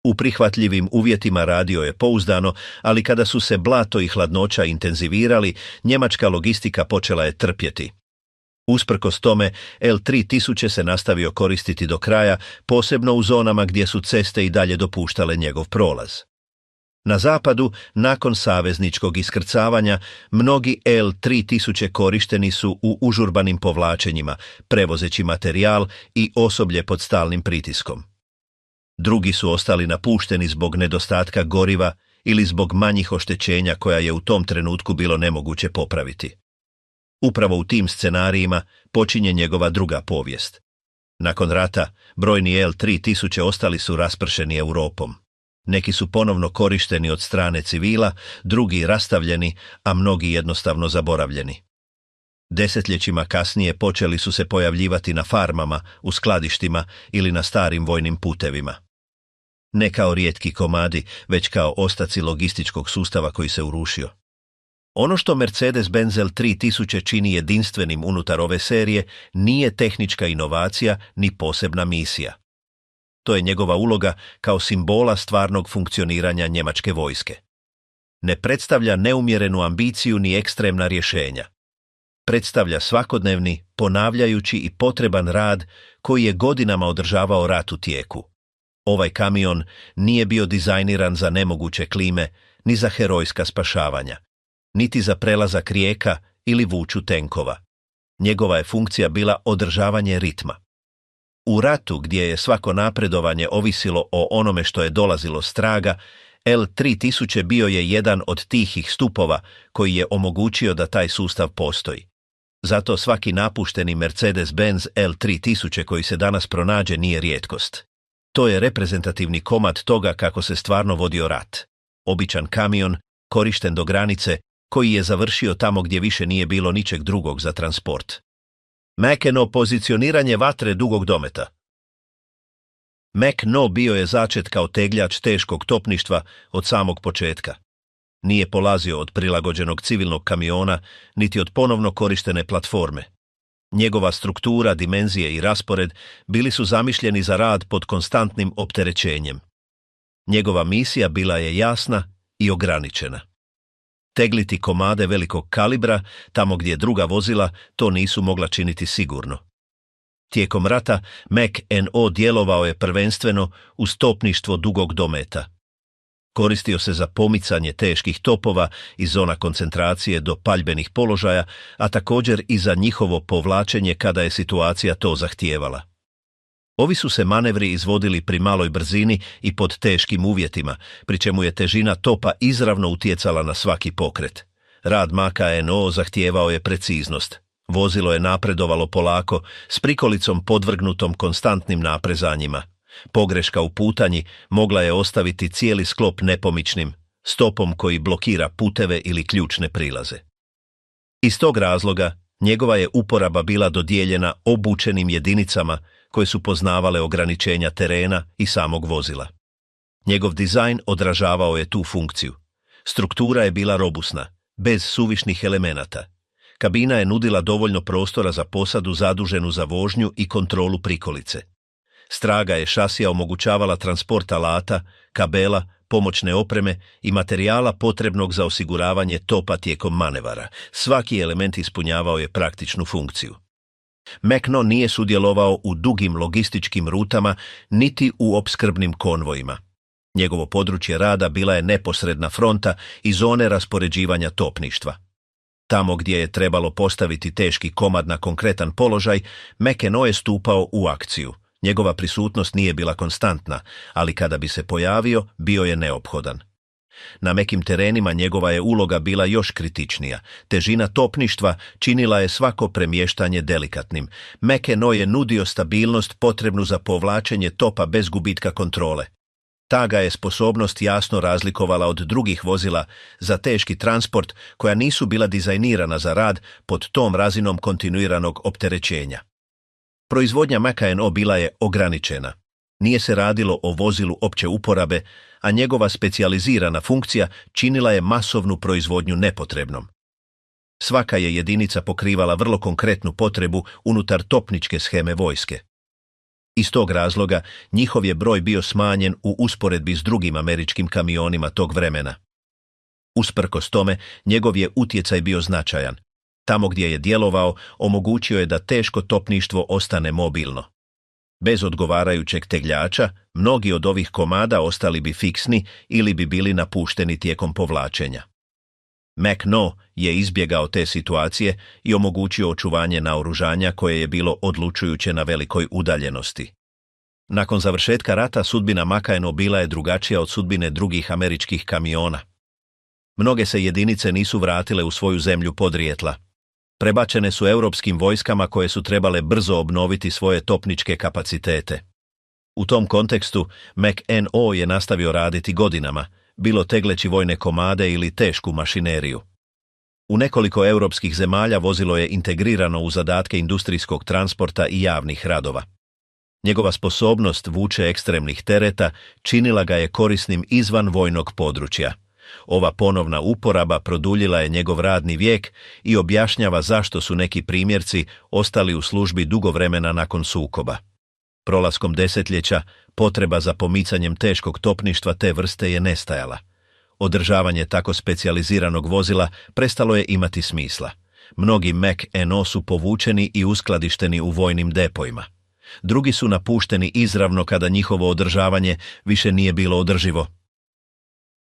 U prihvatljivim uvjetima radio je pouzdano, ali kada su se blato i hladnoća intenzivirali, njemačka logistika počela je trpjeti. Usprkos tome, L3000 se nastavio koristiti do kraja, posebno u zonama gdje su ceste i dalje dopuštale njegov prolaz. Na zapadu, nakon savezničkog iskrcavanja, mnogi L3000 korišteni su u užurbanim povlačenjima, prevozeći materijal i osoblje pod stalnim pritiskom. Drugi su ostali napušteni zbog nedostatka goriva ili zbog manjih oštećenja koja je u tom trenutku bilo nemoguće popraviti. Upravo u tim scenarijima počinje njegova druga povijest. Nakon rata, brojni L3000 ostali su raspršeni Europom. Neki su ponovno korišteni od strane civila, drugi rastavljeni, a mnogi jednostavno zaboravljeni. Desetljećima kasnije počeli su se pojavljivati na farmama, u skladištima ili na starim vojnim putevima. Ne kao rijetki komadi, već kao ostaci logističkog sustava koji se urušio. Ono što Mercedes-Benz L3000 čini jedinstvenim unutar ove serije nije tehnička inovacija ni posebna misija. To je njegova uloga kao simbola stvarnog funkcioniranja njemačke vojske. Ne predstavlja neumjerenu ambiciju ni ekstremna rješenja. Predstavlja svakodnevni, ponavljajući i potreban rad koji je godinama održavao rat u tijeku. Ovaj kamion nije bio dizajniran za nemoguće klime, ni za herojska spašavanja, niti za prelazak rijeka ili vuču tenkova. Njegova je funkcija bila održavanje ritma. U ratu, gdje je svako napredovanje ovisilo o onome što je dolazilo s traga, L3000 bio je jedan od tihih stupova koji je omogućio da taj sustav postoji. Zato svaki napušteni Mercedes-Benz L3000 koji se danas pronađe nije rijetkost. To je reprezentativni komad toga kako se stvarno vodio rat. Običan kamion, korišten do granice, koji je završio tamo gdje više nije bilo ničeg drugog za transport. Mackeno pozicioniranje vatre dugog dometa. Mackeno bio je začet kao tegljač teškog topništva od samog početka. Nije polazio od prilagođenog civilnog kamiona, niti od ponovno korištene platforme. Njegova struktura, dimenzije i raspored bili su zamišljeni za rad pod konstantnim opterećenjem. Njegova misija bila je jasna i ograničena. Tegliti komade velikog kalibra tamo gdje druga vozila to nisu mogla činiti sigurno. Tijekom rata Mackeno djelovao je prvenstveno uz topništvo dugog dometa. Koristio se za pomicanje teških topova iz zona koncentracije do paljbenih položaja, a također i za njihovo povlačenje kada je situacija to zahtijevala. Ovi su se manevri izvodili pri maloj brzini i pod teškim uvjetima, pri čemu je težina topa izravno utjecala na svaki pokret. Rad Maka NO zahtijevao je preciznost. Vozilo je napredovalo polako, s prikolicom podvrgnutom konstantnim naprezanjima. Pogreška u putanji mogla je ostaviti cijeli sklop nepomičnim, stopom koji blokira puteve ili ključne prilaze. Iz tog razloga njegova je uporaba bila dodijeljena obučenim jedinicama koje su poznavale ograničenja terena i samog vozila. Njegov dizajn odražavao je tu funkciju. Struktura je bila robusna, bez suvišnih elemenata. Kabina je nudila dovoljno prostora za posadu zaduženu za vožnju i kontrolu prikolice. Straga je šasija omogućavala transport alata, kabela, pomoćne opreme i materijala potrebnog za osiguravanje topa tijekom manevara. Svaki element ispunjavao je praktičnu funkciju. Macno nije sudjelovao u dugim logističkim rutama niti u opskrbnim konvojima. Njegovo područje rada bila je neposredna fronta i zone raspoređivanja topništva. Tamo gdje je trebalo postaviti teški komad na konkretan položaj, McEnroe je stupao u akciju. Njegova prisutnost nije bila konstantna, ali kada bi se pojavio, bio je neophodan. Na nekim terenima njegova je uloga bila još kritičnija. Težina topništva činila je svako premještanje delikatnim. McEnroe je nudio stabilnost potrebnu za povlačenje topa bez gubitka kontrole. Ta ga je sposobnost jasno razlikovala od drugih vozila za teški transport koja nisu bila dizajnirana za rad pod tom razinom kontinuiranog opterećenja. Proizvodnja Maka NO bila je ograničena. Nije se radilo o vozilu opće uporabe, a njegova specijalizirana funkcija činila je masovnu proizvodnju nepotrebnom. Svaka je jedinica pokrivala vrlo konkretnu potrebu unutar topničke sheme vojske. Iz tog razloga njihov je broj bio smanjen u usporedbi s drugim američkim kamionima tog vremena. Usprkos tome, njegov je utjecaj bio značajan. Tamo gdje je djelovao, omogućio je da teško topništvo ostane mobilno. Bez odgovarajućeg tegljača, mnogi od ovih komada ostali bi fiksni ili bi bili napušteni tijekom povlačenja. McEnroe je izbjegao te situacije i omogućio očuvanje naoružanja koje je bilo odlučujuće na velikoj udaljenosti. Nakon završetka rata sudbina Maka NO bila je drugačija od sudbine drugih američkih kamiona. Mnoge se jedinice nisu vratile u svoju zemlju podrijetla. Prebačene su europskim vojskama koje su trebale brzo obnoviti svoje topničke kapacitete. U tom kontekstu McEnroe je nastavio raditi godinama, bilo tegleći vojne komade ili tešku mašineriju. U nekoliko europskih zemalja vozilo je integrirano u zadatke industrijskog transporta i javnih radova. Njegova sposobnost vuče ekstremnih tereta činila ga je korisnim izvan vojnog područja. Ova ponovna uporaba produljila je njegov radni vijek i objašnjava zašto su neki primjerci ostali u službi dugo vremena nakon sukoba. Prolaskom desetljeća, potreba za pomicanjem teškog topništva te vrste je nestajala. Održavanje tako specijaliziranog vozila prestalo je imati smisla. Mnogi McEnroe su povučeni i uskladišteni u vojnim depojima. Drugi su napušteni izravno kada njihovo održavanje više nije bilo održivo.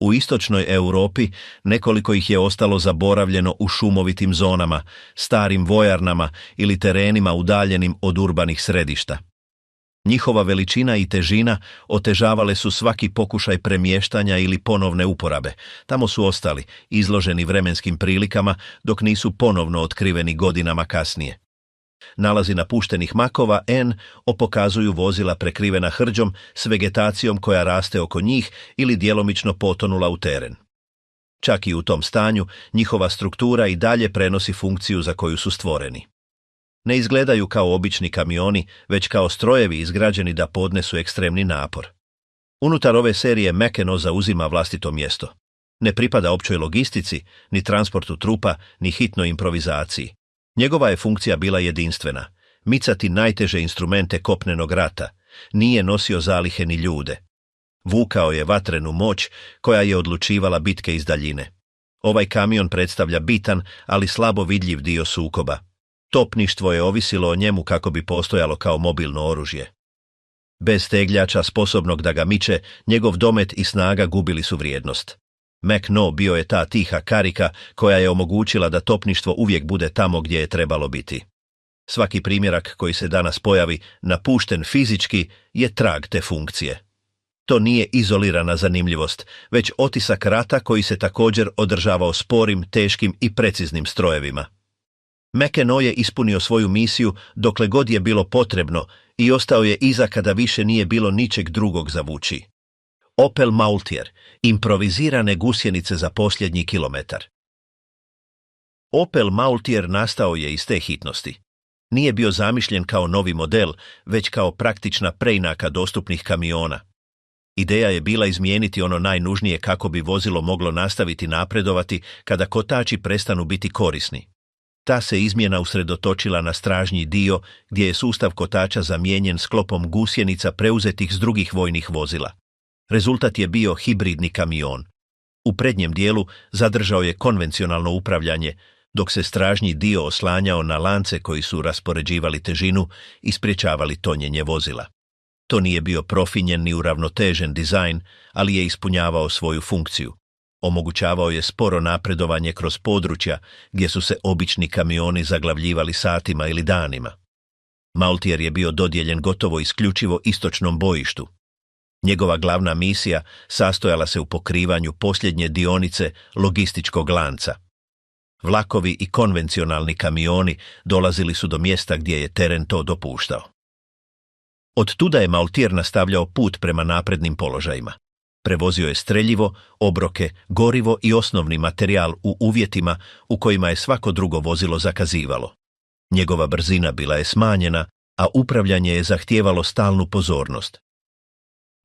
U istočnoj Europi nekoliko ih je ostalo zaboravljeno u šumovitim zonama, starim vojarnama ili terenima udaljenim od urbanih središta. Njihova veličina i težina otežavale su svaki pokušaj premještanja ili ponovne uporabe. Tamo su ostali, izloženi vremenskim prilikama, dok nisu ponovno otkriveni godinama kasnije. Nalazi napuštenih makova pokazuju vozila prekrivena hrđom s vegetacijom koja raste oko njih ili djelomično potonula u teren. Čak i u tom stanju, njihova struktura i dalje prenosi funkciju za koju su stvoreni. Ne izgledaju kao obični kamioni, već kao strojevi izgrađeni da podnesu ekstremni napor. Unutar ove serije McEnroe zauzima vlastito mjesto. Ne pripada općoj logistici, ni transportu trupa, ni hitnoj improvizaciji. Njegova je funkcija bila jedinstvena, micati najteže instrumente kopnenog rata, nije nosio zalihe ni ljude. Vukao je vatrenu moć koja je odlučivala bitke iz daljine. Ovaj kamion predstavlja bitan, ali slabo vidljiv dio sukoba. Topništvo je ovisilo o njemu kako bi postojalo kao mobilno oružje. Bez tegljača sposobnog da ga miče, njegov domet i snaga gubili su vrijednost. McEnroe bio je ta tiha karika koja je omogućila da topništvo uvijek bude tamo gdje je trebalo biti. Svaki primjerak koji se danas pojavi, napušten fizički, je trag te funkcije. To nije izolirana zanimljivost, već otisak rata koji se također održavao sporim, teškim i preciznim strojevima. McEnroe je ispunio svoju misiju dokle god je bilo potrebno i ostao je iza kada više nije bilo ničeg drugog za vući. Opel Maultier, improvizirane gusjenice za posljednji kilometar. Opel Maultier nastao je iz te hitnosti. Nije bio zamišljen kao novi model, već kao praktična preinaka dostupnih kamiona. Ideja je bila izmijeniti ono najnužnije kako bi vozilo moglo nastaviti napredovati kada kotači prestanu biti korisni. Ta se izmjena usredotočila na stražnji dio gdje je sustav kotača zamijenjen sklopom gusjenica preuzetih s drugih vojnih vozila. Rezultat je bio hibridni kamion. U prednjem dijelu zadržao je konvencionalno upravljanje, dok se stražnji dio oslanjao na lance koji su raspoređivali težinu i sprječavali tonjenje vozila. To nije bio profinjen ni uravnotežen dizajn, ali je ispunjavao svoju funkciju. Omogućavao je sporo napredovanje kroz područja gdje su se obični kamioni zaglavljivali satima ili danima. Maultier je bio dodijeljen gotovo isključivo istočnom bojištu. Njegova glavna misija sastojala se u pokrivanju posljednje dionice logističkog lanca. Vlakovi i konvencionalni kamioni dolazili su do mjesta gdje je teren to dopuštao. Od tuda je Maultier nastavljao put prema naprednim položajima. Prevozio je streljivo, obroke, gorivo i osnovni materijal u uvjetima u kojima je svako drugo vozilo zakazivalo. Njegova brzina bila je smanjena, a upravljanje je zahtijevalo stalnu pozornost.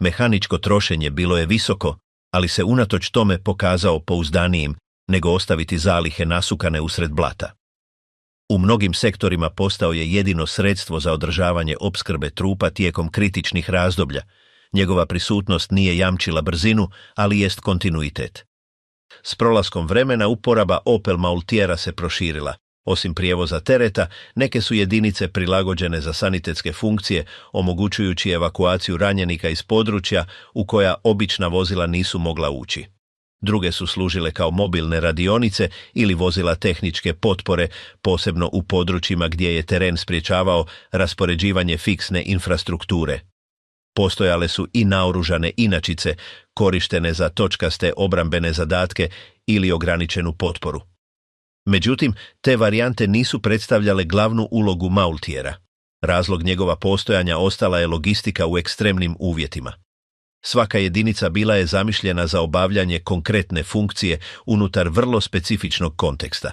Mehaničko trošenje bilo je visoko, ali se unatoč tome pokazao pouzdanijim nego ostaviti zalihe nasukane usred blata. U mnogim sektorima postao je jedino sredstvo za održavanje opskrbe trupa tijekom kritičnih razdoblja. Njegova prisutnost nije jamčila brzinu, ali jest kontinuitet. S prolaskom vremena uporaba Opel Maultiera se proširila. Osim prijevoza tereta, neke su jedinice prilagođene za sanitetske funkcije, omogućujući evakuaciju ranjenika iz područja u koja obična vozila nisu mogla ući. Druge su služile kao mobilne radionice ili vozila tehničke potpore, posebno u područjima gdje je teren sprječavao raspoređivanje fiksne infrastrukture. Postojale su i naoružane inačice, korištene za točkaste obrambene zadatke ili ograničenu potporu. Međutim, te varijante nisu predstavljale glavnu ulogu Maultiera. Razlog njegova postojanja ostala je logistika u ekstremnim uvjetima. Svaka jedinica bila je zamišljena za obavljanje konkretne funkcije unutar vrlo specifičnog konteksta.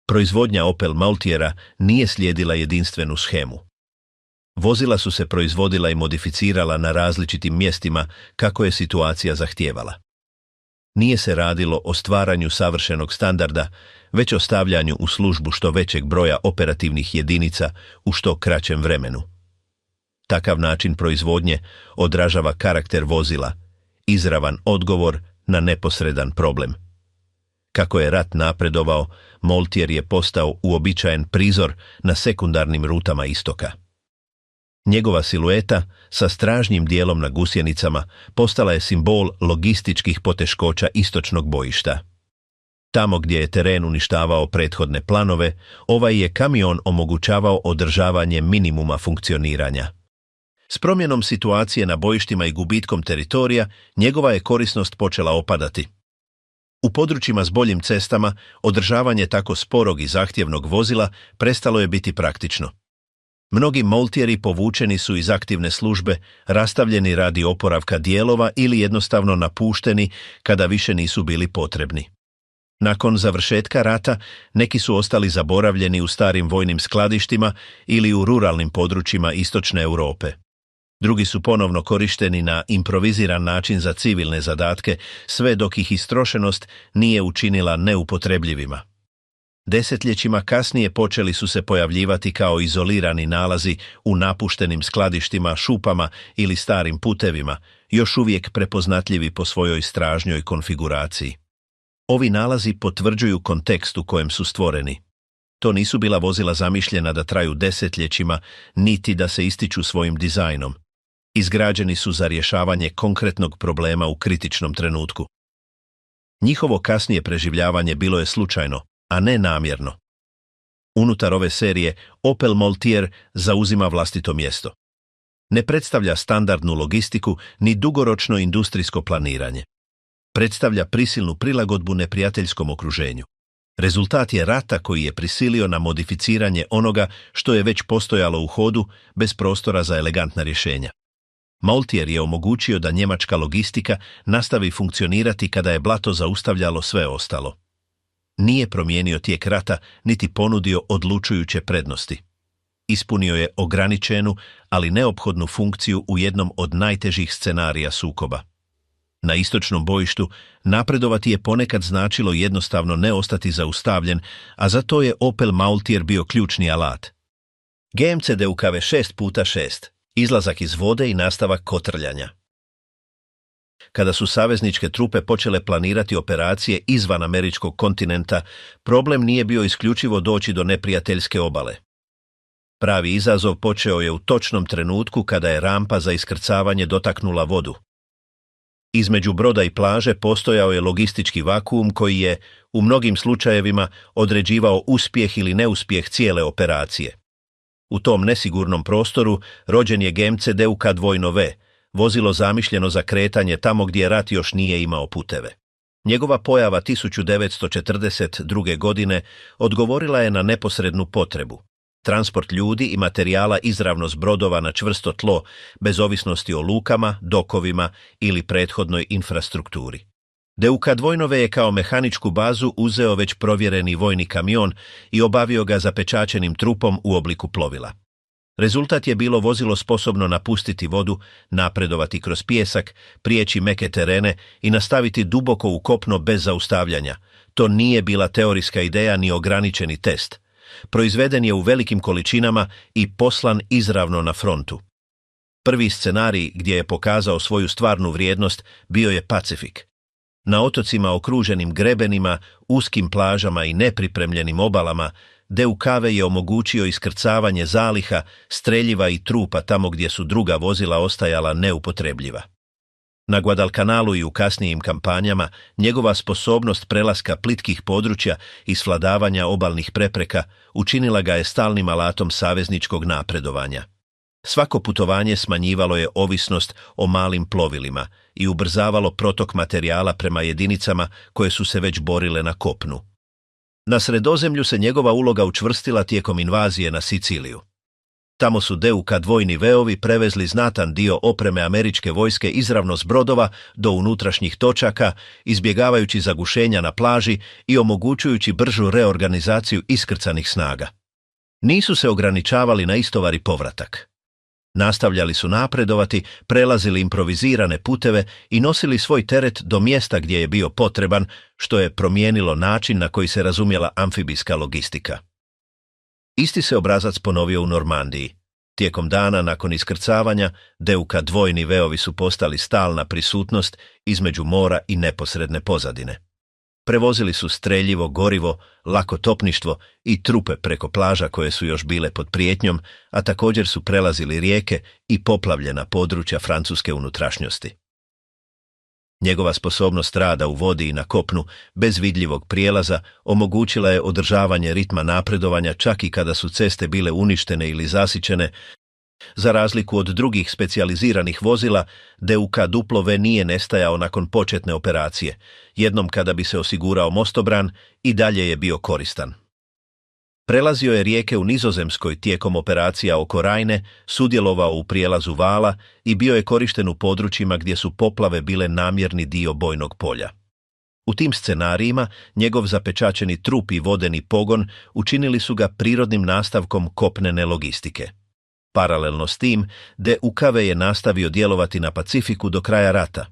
Proizvodnja Opel Maultiera nije slijedila jedinstvenu shemu. Vozila su se proizvodila i modificirala na različitim mjestima kako je situacija zahtijevala. Nije se radilo o stvaranju savršenog standarda, već o stavljanju u službu što većeg broja operativnih jedinica u što kraćem vremenu. Takav način proizvodnje odražava karakter vozila, izravan odgovor na neposredan problem. Kako je rat napredovao, Maultier je postao uobičajen prizor na sekundarnim rutama istoka. Njegova silueta sa stražnjim dijelom na gusjenicama postala je simbol logističkih poteškoća istočnog bojišta. Tamo gdje je teren uništavao prethodne planove, ovaj je kamion omogućavao održavanje minimuma funkcioniranja. S promjenom situacije na bojištima i gubitkom teritorija, njegova je korisnost počela opadati. U područjima s boljim cestama, održavanje tako sporog i zahtjevnog vozila prestalo je biti praktično. Mnogi Maultieri povučeni su iz aktivne službe, rastavljeni radi oporavka dijelova ili jednostavno napušteni kada više nisu bili potrebni. Nakon završetka rata, neki su ostali zaboravljeni u starim vojnim skladištima ili u ruralnim područjima istočne Europe. Drugi su ponovno korišteni na improviziran način za civilne zadatke, sve dok ih istrošenost nije učinila neupotrebljivima. Desetljećima kasnije počeli su se pojavljivati kao izolirani nalazi u napuštenim skladištima, šupama ili starim putevima, još uvijek prepoznatljivi po svojoj stražnjoj konfiguraciji. Ovi nalazi potvrđuju kontekst u kojem su stvoreni. To nisu bila vozila zamišljena da traju desetljećima, niti da se ističu svojim dizajnom. Izgrađeni su za rješavanje konkretnog problema u kritičnom trenutku. Njihovo kasnije preživljavanje bilo je slučajno, a ne namjerno. Unutar ove serije Opel Maltier zauzima vlastito mjesto. Ne predstavlja standardnu logistiku ni dugoročno industrijsko planiranje. Predstavlja prisilnu prilagodbu neprijateljskom okruženju. Rezultat je rata koji je prisilio na modificiranje onoga što je već postojalo u hodu bez prostora za elegantna rješenja. Maltier je omogućio da njemačka logistika nastavi funkcionirati kada je blato zaustavljalo sve ostalo. Nije promijenio tijek rata niti ponudio odlučujuće prednosti. Ispunio je ograničenu, ali neophodnu funkciju u jednom od najtežih scenarija sukoba. Na istočnom bojištu napredovati je ponekad značilo jednostavno ne ostati zaustavljen, a za to je Opel Maltier bio ključni alat. GMC DUKV 6x6, izlazak iz vode i nastavak kotrljanja. Kada su savezničke trupe počele planirati operacije izvan američkog kontinenta, problem nije bio isključivo doći do neprijateljske obale. Pravi izazov počeo je u točnom trenutku kada je rampa za iskrcavanje dotaknula vodu. Između broda i plaže postojao je logistički vakuum koji je, u mnogim slučajevima, određivao uspjeh ili neuspjeh cijele operacije. U tom nesigurnom prostoru rođen je GMC DUK-V, vozilo zamišljeno za kretanje tamo gdje rat još nije imao puteve. Njegova pojava 1942. godine odgovorila je na neposrednu potrebu. Transport ljudi i materijala izravno s brodova na čvrsto tlo, bez ovisnosti o lukama, dokovima ili prethodnoj infrastrukturi. DUK-V je kao mehaničku bazu uzeo već provjereni vojni kamion i obavio ga zapečaćenim trupom u obliku plovila. Rezultat je bilo vozilo sposobno napustiti vodu, napredovati kroz pijesak, prijeći meke terene i nastaviti duboko u kopno bez zaustavljanja. To nije bila teorijska ideja ni ograničeni test. Proizveden je u velikim količinama i poslan izravno na frontu. Prvi scenarij gdje je pokazao svoju stvarnu vrijednost bio je Pacifik. Na otocima okruženim grebenima, uskim plažama i nepripremljenim obalama, DUKV je omogućio iskrcavanje zaliha, streljiva i trupa tamo gdje su druga vozila ostajala neupotrebljiva. Na Guadalcanalu i u kasnijim kampanjama njegova sposobnost prelaska plitkih područja i svladavanja obalnih prepreka učinila ga je stalnim alatom savezničkog napredovanja. Svako putovanje smanjivalo je ovisnost o malim plovilima i ubrzavalo protok materijala prema jedinicama koje su se već borile na kopnu. Na Sredozemlju se njegova uloga učvrstila tijekom invazije na Siciliju. Tamo su DUK-V prevezli znatan dio opreme američke vojske izravno s brodova do unutrašnjih točaka, izbjegavajući zagušenja na plaži i omogućujući bržu reorganizaciju iskrcanih snaga. Nisu se ograničavali na istovar i povratak. Nastavljali su napredovati, prelazili improvizirane puteve i nosili svoj teret do mjesta gdje je bio potreban, što je promijenilo način na koji se razumjela amfibijska logistika. Isti se ponovio u Normandiji. Tijekom dana nakon iskrcavanja, DUK-V su postali stalna prisutnost između mora i neposredne pozadine. Prevozili su streljivo, gorivo, lako topništvo i trupe preko plaža koje su još bile pod prijetnjom, a također su prelazili rijeke i poplavljena područja francuske unutrašnjosti. Njegova sposobnost rada u vodi i na kopnu, bez vidljivog prijelaza, omogućila je održavanje ritma napredovanja čak i kada su ceste bile uništene ili zasićene. Za razliku od drugih specijaliziranih vozila, DUK-V nije nestajao nakon početne operacije. Jednom kada bi se osigurao mostobran, i dalje je bio koristan. Prelazio je rijeke u Nizozemskoj tijekom operacija oko Rajne, sudjelovao u prijelazu vala i bio je korišten u područjima gdje su poplave bile namjerni dio bojnog polja. U tim scenarijima njegov zapečaćeni trup i vodeni pogon učinili su ga prirodnim nastavkom kopnene logistike. Paralelno s tim, DUKV je nastavio djelovati na Pacifiku do kraja rata.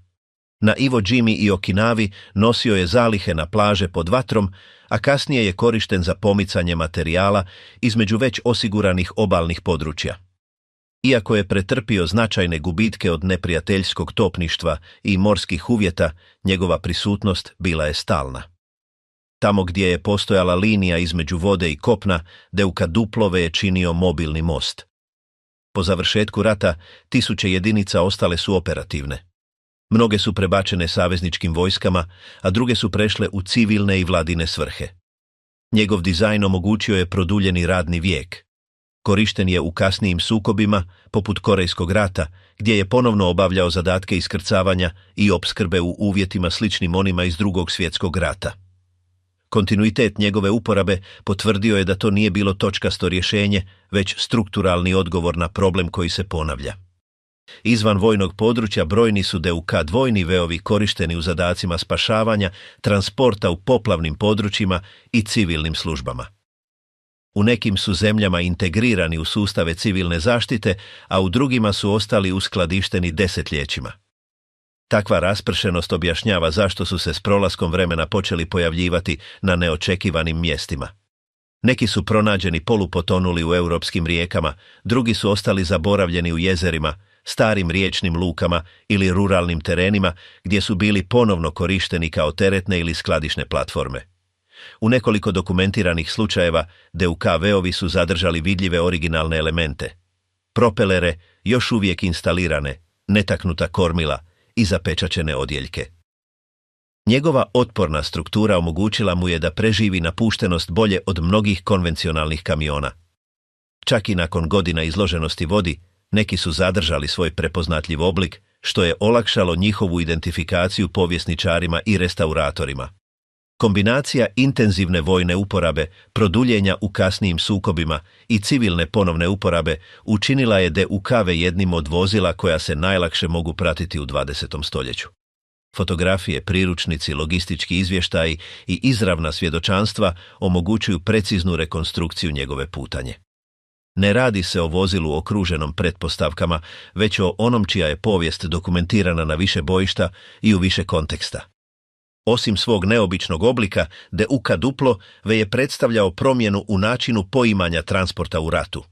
Na Iwo Jimi i Okinavi nosio je zalihe na plaže pod vatrom, a kasnije je korišten za pomicanje materijala između već osiguranih obalnih područja. Iako je pretrpio značajne gubitke od neprijateljskog topništva i morskih uvjeta, njegova prisutnost bila je stalna. Tamo gdje je postojala linija između vode i kopna, DUK-V je činio mobilni most. Po završetku rata, tisuće jedinica ostale su operativne. Mnoge su prebačene savezničkim vojskama, a druge su prešle u civilne i vladine svrhe. Njegov dizajn omogućio je produljeni radni vijek. Korišten je u kasnijim sukobima, poput Korejskog rata, gdje je ponovno obavljao zadatke iskrcavanja i opskrbe u uvjetima sličnim onima iz Drugog svjetskog rata. Kontinuitet njegove uporabe potvrdio je da to nije bilo točkasto rješenje, već strukturalni odgovor na problem koji se ponavlja. Izvan vojnog područja brojni su DUK dvojni veovi korišteni u zadacima spašavanja, transporta u poplavnim područjima i civilnim službama. U nekim su zemljama integrirani u sustave civilne zaštite, a u drugima su ostali uskladišteni desetljećima. Takva raspršenost objašnjava zašto su se s prolaskom vremena počeli pojavljivati na neočekivanim mjestima. Neki su pronađeni polupotonuli u europskim rijekama, drugi su ostali zaboravljeni u jezerima, starim riječnim lukama ili ruralnim terenima gdje su bili ponovno korišteni kao teretne ili skladišne platforme. U nekoliko dokumentiranih slučajeva DUK veovi su zadržali vidljive originalne elemente. Propelere, još uvijek instalirane, netaknuta kormila i zapečaćene odjeljke. Njegova otporna struktura omogućila mu je da preživi napuštenost bolje od mnogih konvencionalnih kamiona. Čak i nakon godina izloženosti vodi, neki su zadržali svoj prepoznatljiv oblik, što je olakšalo njihovu identifikaciju povjesničarima i restauratorima. Kombinacija intenzivne vojne uporabe, produljenja u kasnijim sukobima i civilne ponovne uporabe učinila je DUK jednim od vozila koja se najlakše mogu pratiti u 20. stoljeću. Fotografije, priručnici, logistički izvještaji i izravna svjedočanstva omogućuju preciznu rekonstrukciju njegove putanje. Ne radi se o vozilu okruženom pretpostavkama, već o onom čija je povijest dokumentirana na više bojišta i u više konteksta. Osim svog neobičnog oblika, DUK duplo je predstavljao promjenu u načinu poimanja transporta u ratu.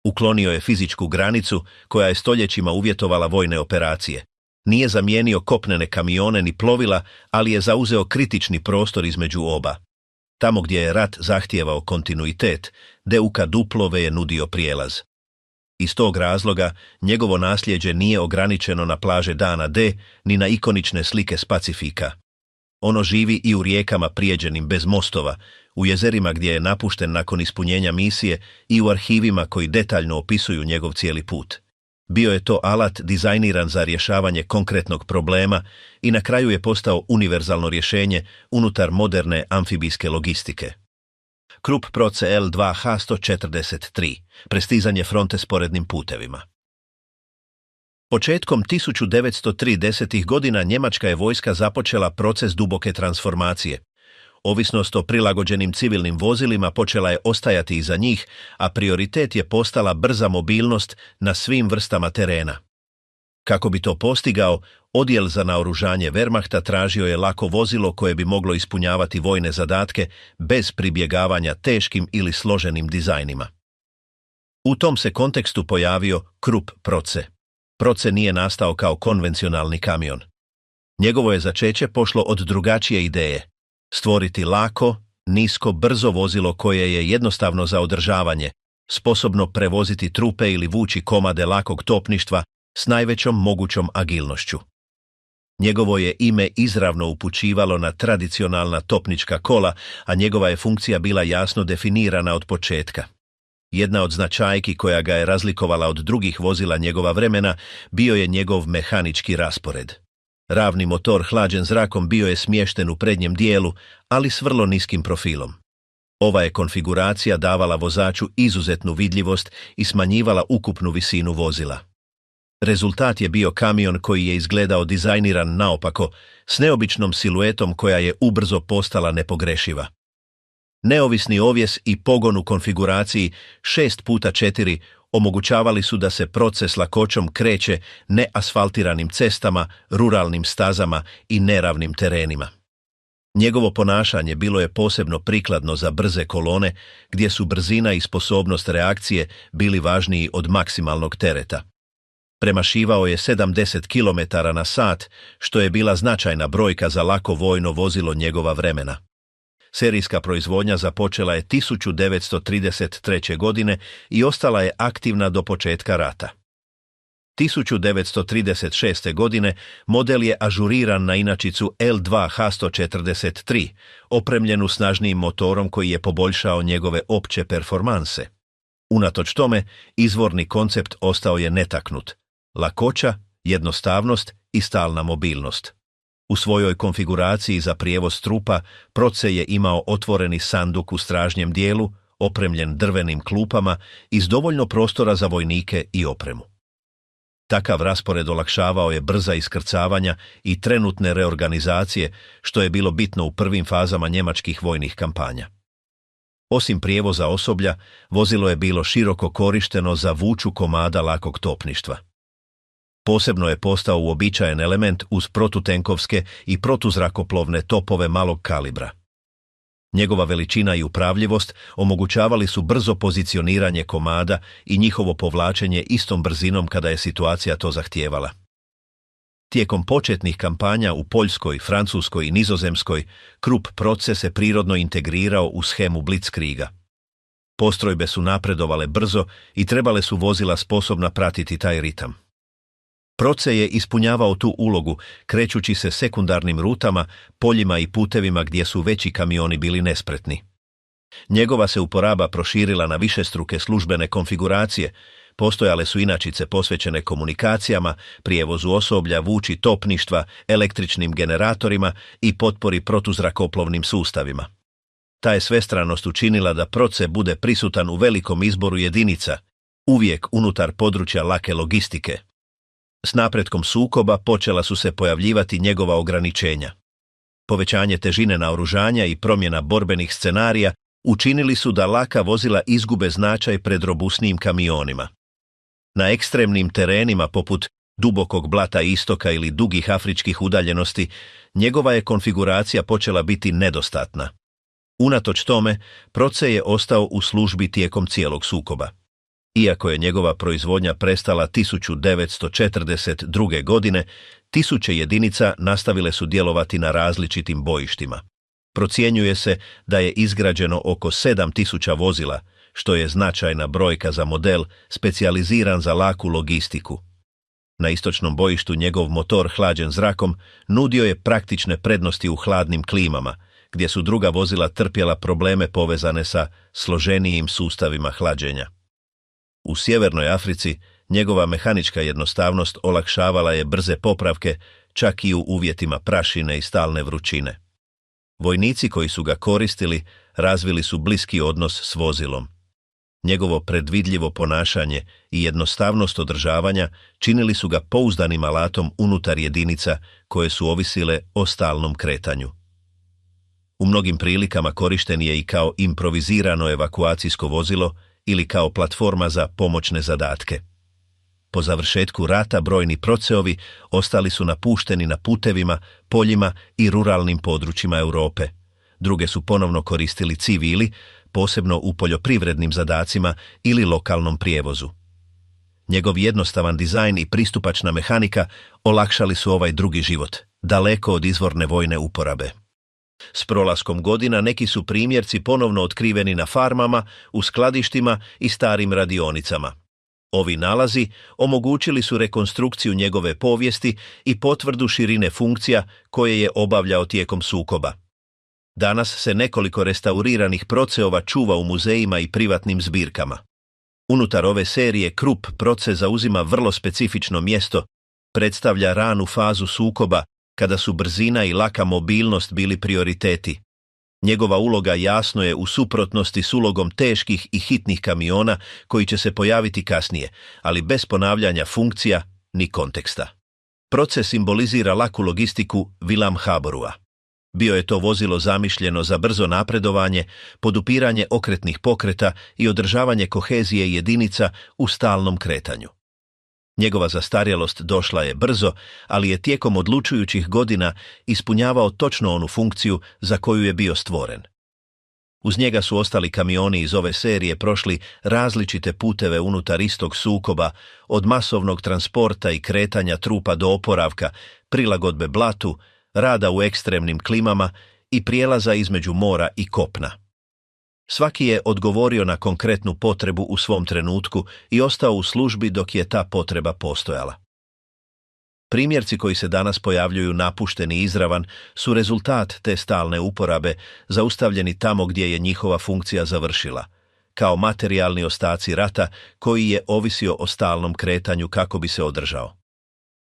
Uklonio je fizičku granicu koja je stoljećima uvjetovala vojne operacije. Nije zamijenio kopnene kamione ni plovila, ali je zauzeo kritični prostor između oba. Tamo gdje je rat zahtijevao kontinuitet, DUK duplo je nudio prijelaz. Iz tog razloga njegovo nasljeđe nije ograničeno na plaže Dana D, ni na ikonične slike s Pacifika. Ono živi i u rijekama prijeđenim bez mostova, u jezerima gdje je napušten nakon ispunjenja misije i u arhivima koji detaljno opisuju njegov cijeli put. Bio je to alat dizajniran za rješavanje konkretnog problema i na kraju je postao univerzalno rješenje unutar moderne amfibijske logistike. Krupp Proce L2H143, prestizanje fronte sporednim putevima. Početkom 1930. godina njemačka je vojska započela proces duboke transformacije. Ovisnost o prilagođenim civilnim vozilima počela je ostajati iza njih, a prioritet je postala brza mobilnost na svim vrstama terena. Kako bi to postigao, odjel za naoružanje Wehrmachta tražio je lako vozilo koje bi moglo ispunjavati vojne zadatke bez pribjegavanja teškim ili složenim dizajnima. U tom se kontekstu pojavio Krupp Proce. Proce nije nastao kao konvencionalni kamion. Njegovo je začeće pošlo od drugačije ideje. Stvoriti lako, nisko, brzo vozilo koje je jednostavno za održavanje, sposobno prevoziti trupe ili vući komade lakog topništva s najvećom mogućom agilnošću. Njegovo je ime izravno upućivalo na tradicionalna topnička kola, a njegova je funkcija bila jasno definirana od početka. Jedna od značajki koja ga je razlikovala od drugih vozila njegova vremena bio je njegov mehanički raspored. Ravni motor hlađen zrakom bio je smješten u prednjem dijelu, ali s vrlo niskim profilom. Ova je konfiguracija davala vozaču izuzetnu vidljivost i smanjivala ukupnu visinu vozila. Rezultat je bio kamion koji je izgledao dizajniran naopako, s neobičnom siluetom koja je ubrzo postala nepogrešiva. Neovisni ovjes i pogon u konfiguraciji 6x4 omogućavali su da se proces lakoćom kreće neasfaltiranim cestama, ruralnim stazama i neravnim terenima. Njegovo ponašanje bilo je posebno prikladno za brze kolone, gdje su brzina i sposobnost reakcije bili važniji od maksimalnog tereta. Premašivao je 70 km/h, što je bila značajna brojka za lako vojno vozilo njegova vremena. Serijska proizvodnja započela je 1933. godine i ostala je aktivna do početka rata. 1936. godine model je ažuriran na inačicu L2H143, opremljenu snažnijim motorom koji je poboljšao njegove opće performanse. Unatoč tome, izvorni koncept ostao je netaknut. Lakoća, jednostavnost i stalna mobilnost. U svojoj konfiguraciji za prijevoz trupa Proce je imao otvoreni sanduk u stražnjem dijelu, opremljen drvenim klupama i s dovoljno prostora za vojnike i opremu. Takav raspored olakšavao je brza iskrcavanja i trenutne reorganizacije, što je bilo bitno u prvim fazama njemačkih vojnih kampanja. Osim prijevoza osoblja, vozilo je bilo široko korišteno za vuču komada lakog topništva. Posebno je postao uobičajen element uz protutenkovske i protuzrakoplovne topove malog kalibra. Njegova veličina i upravljivost omogućavali su brzo pozicioniranje komada i njihovo povlačenje istom brzinom kada je situacija to zahtijevala. Tijekom početnih kampanja u Poljskoj, Francuskoj i Nizozemskoj, Krupp Proce se prirodno integrirao u shemu blitzkriega. Postrojbe su napredovale brzo i trebale su vozila sposobna pratiti taj ritam. Proce je ispunjavao tu ulogu, krećući se sekundarnim rutama, poljima i putevima gdje su veći kamioni bili nespretni. Njegova se uporaba proširila na višestruke službene konfiguracije, postojale su inačice posvećene komunikacijama, prijevozu osoblja, vuči topništva, električnim generatorima i potpori protuzrakoplovnim sustavima. Ta je svestranost učinila da Proce bude prisutan u velikom izboru jedinica, uvijek unutar područja lake logistike. S napretkom sukoba počela su se pojavljivati njegova ograničenja. Povećanje težine naoružanja i promjena borbenih scenarija učinili su da laka vozila izgube značaj pred robusnijim kamionima. Na ekstremnim terenima poput dubokog blata istoka ili dugih afričkih udaljenosti, njegova je konfiguracija počela biti nedostatna. Unatoč tome, Proce je ostao u službi tijekom cijelog sukoba. Iako je njegova proizvodnja prestala 1942. godine, tisuće jedinica nastavile su djelovati na različitim bojištima. Procjenjuje se da je izgrađeno oko 7000 vozila, što je značajna brojka za model specijaliziran za laku logistiku. Na istočnom bojištu njegov motor hlađen zrakom nudio je praktične prednosti u hladnim klimama, gdje su druga vozila trpjela probleme povezane sa složenijim sustavima hlađenja. U Sjevernoj Africi njegova mehanička jednostavnost olakšavala je brze popravke čak i u uvjetima prašine i stalne vrućine. Vojnici koji su ga koristili razvili su bliski odnos s vozilom. Njegovo predvidljivo ponašanje i jednostavnost održavanja činili su ga pouzdanim alatom unutar jedinica koje su ovisile o stalnom kretanju. U mnogim prilikama korišten je i kao improvizirano evakuacijsko vozilo ili kao platforma za pomoćne zadatke. Po završetku rata brojni Proceovi ostali su napušteni na putevima, poljima i ruralnim područjima Europe. Druge su ponovno koristili civili, posebno u poljoprivrednim zadacima ili lokalnom prijevozu. Njegov jednostavan dizajn i pristupačna mehanika olakšali su ovaj drugi život, daleko od izvorne vojne uporabe. S prolaskom godina neki su primjerci ponovno otkriveni na farmama, u skladištima i starim radionicama. Ovi nalazi omogućili su rekonstrukciju njegove povijesti i potvrdu širine funkcija koje je obavljao tijekom sukoba. Danas se nekoliko restauriranih Proceova čuva u muzejima i privatnim zbirkama. Unutar ove serije Krupp Proce zauzima vrlo specifično mjesto, predstavlja ranu fazu sukoba kada su brzina i laka mobilnost bili prioriteti. Njegova uloga jasno je u suprotnosti s ulogom teških i hitnih kamiona koji će se pojaviti kasnije, ali bez ponavljanja funkcija ni konteksta. Proce simbolizira laku logistiku Wilhelm Haborua. Bio je to vozilo zamišljeno za brzo napredovanje, podupiranje okretnih pokreta i održavanje kohezije jedinica u stalnom kretanju. Njegova zastarjelost došla je brzo, ali je tijekom odlučujućih godina ispunjavao točno onu funkciju za koju je bio stvoren. Uz njega su ostali kamioni iz ove serije prošli različite puteve unutar istog sukoba, od masovnog transporta i kretanja trupa do oporavka, prilagodbe blatu, rada u ekstremnim klimama i prijelaza između mora i kopna. Svaki je odgovorio na konkretnu potrebu u svom trenutku i ostao u službi dok je ta potreba postojala. Primjerci koji se danas pojavljuju napušteni i izravan su rezultat te stalne uporabe, zaustavljeni tamo gdje je njihova funkcija završila, kao materijalni ostaci rata koji je ovisio o stalnom kretanju kako bi se održao.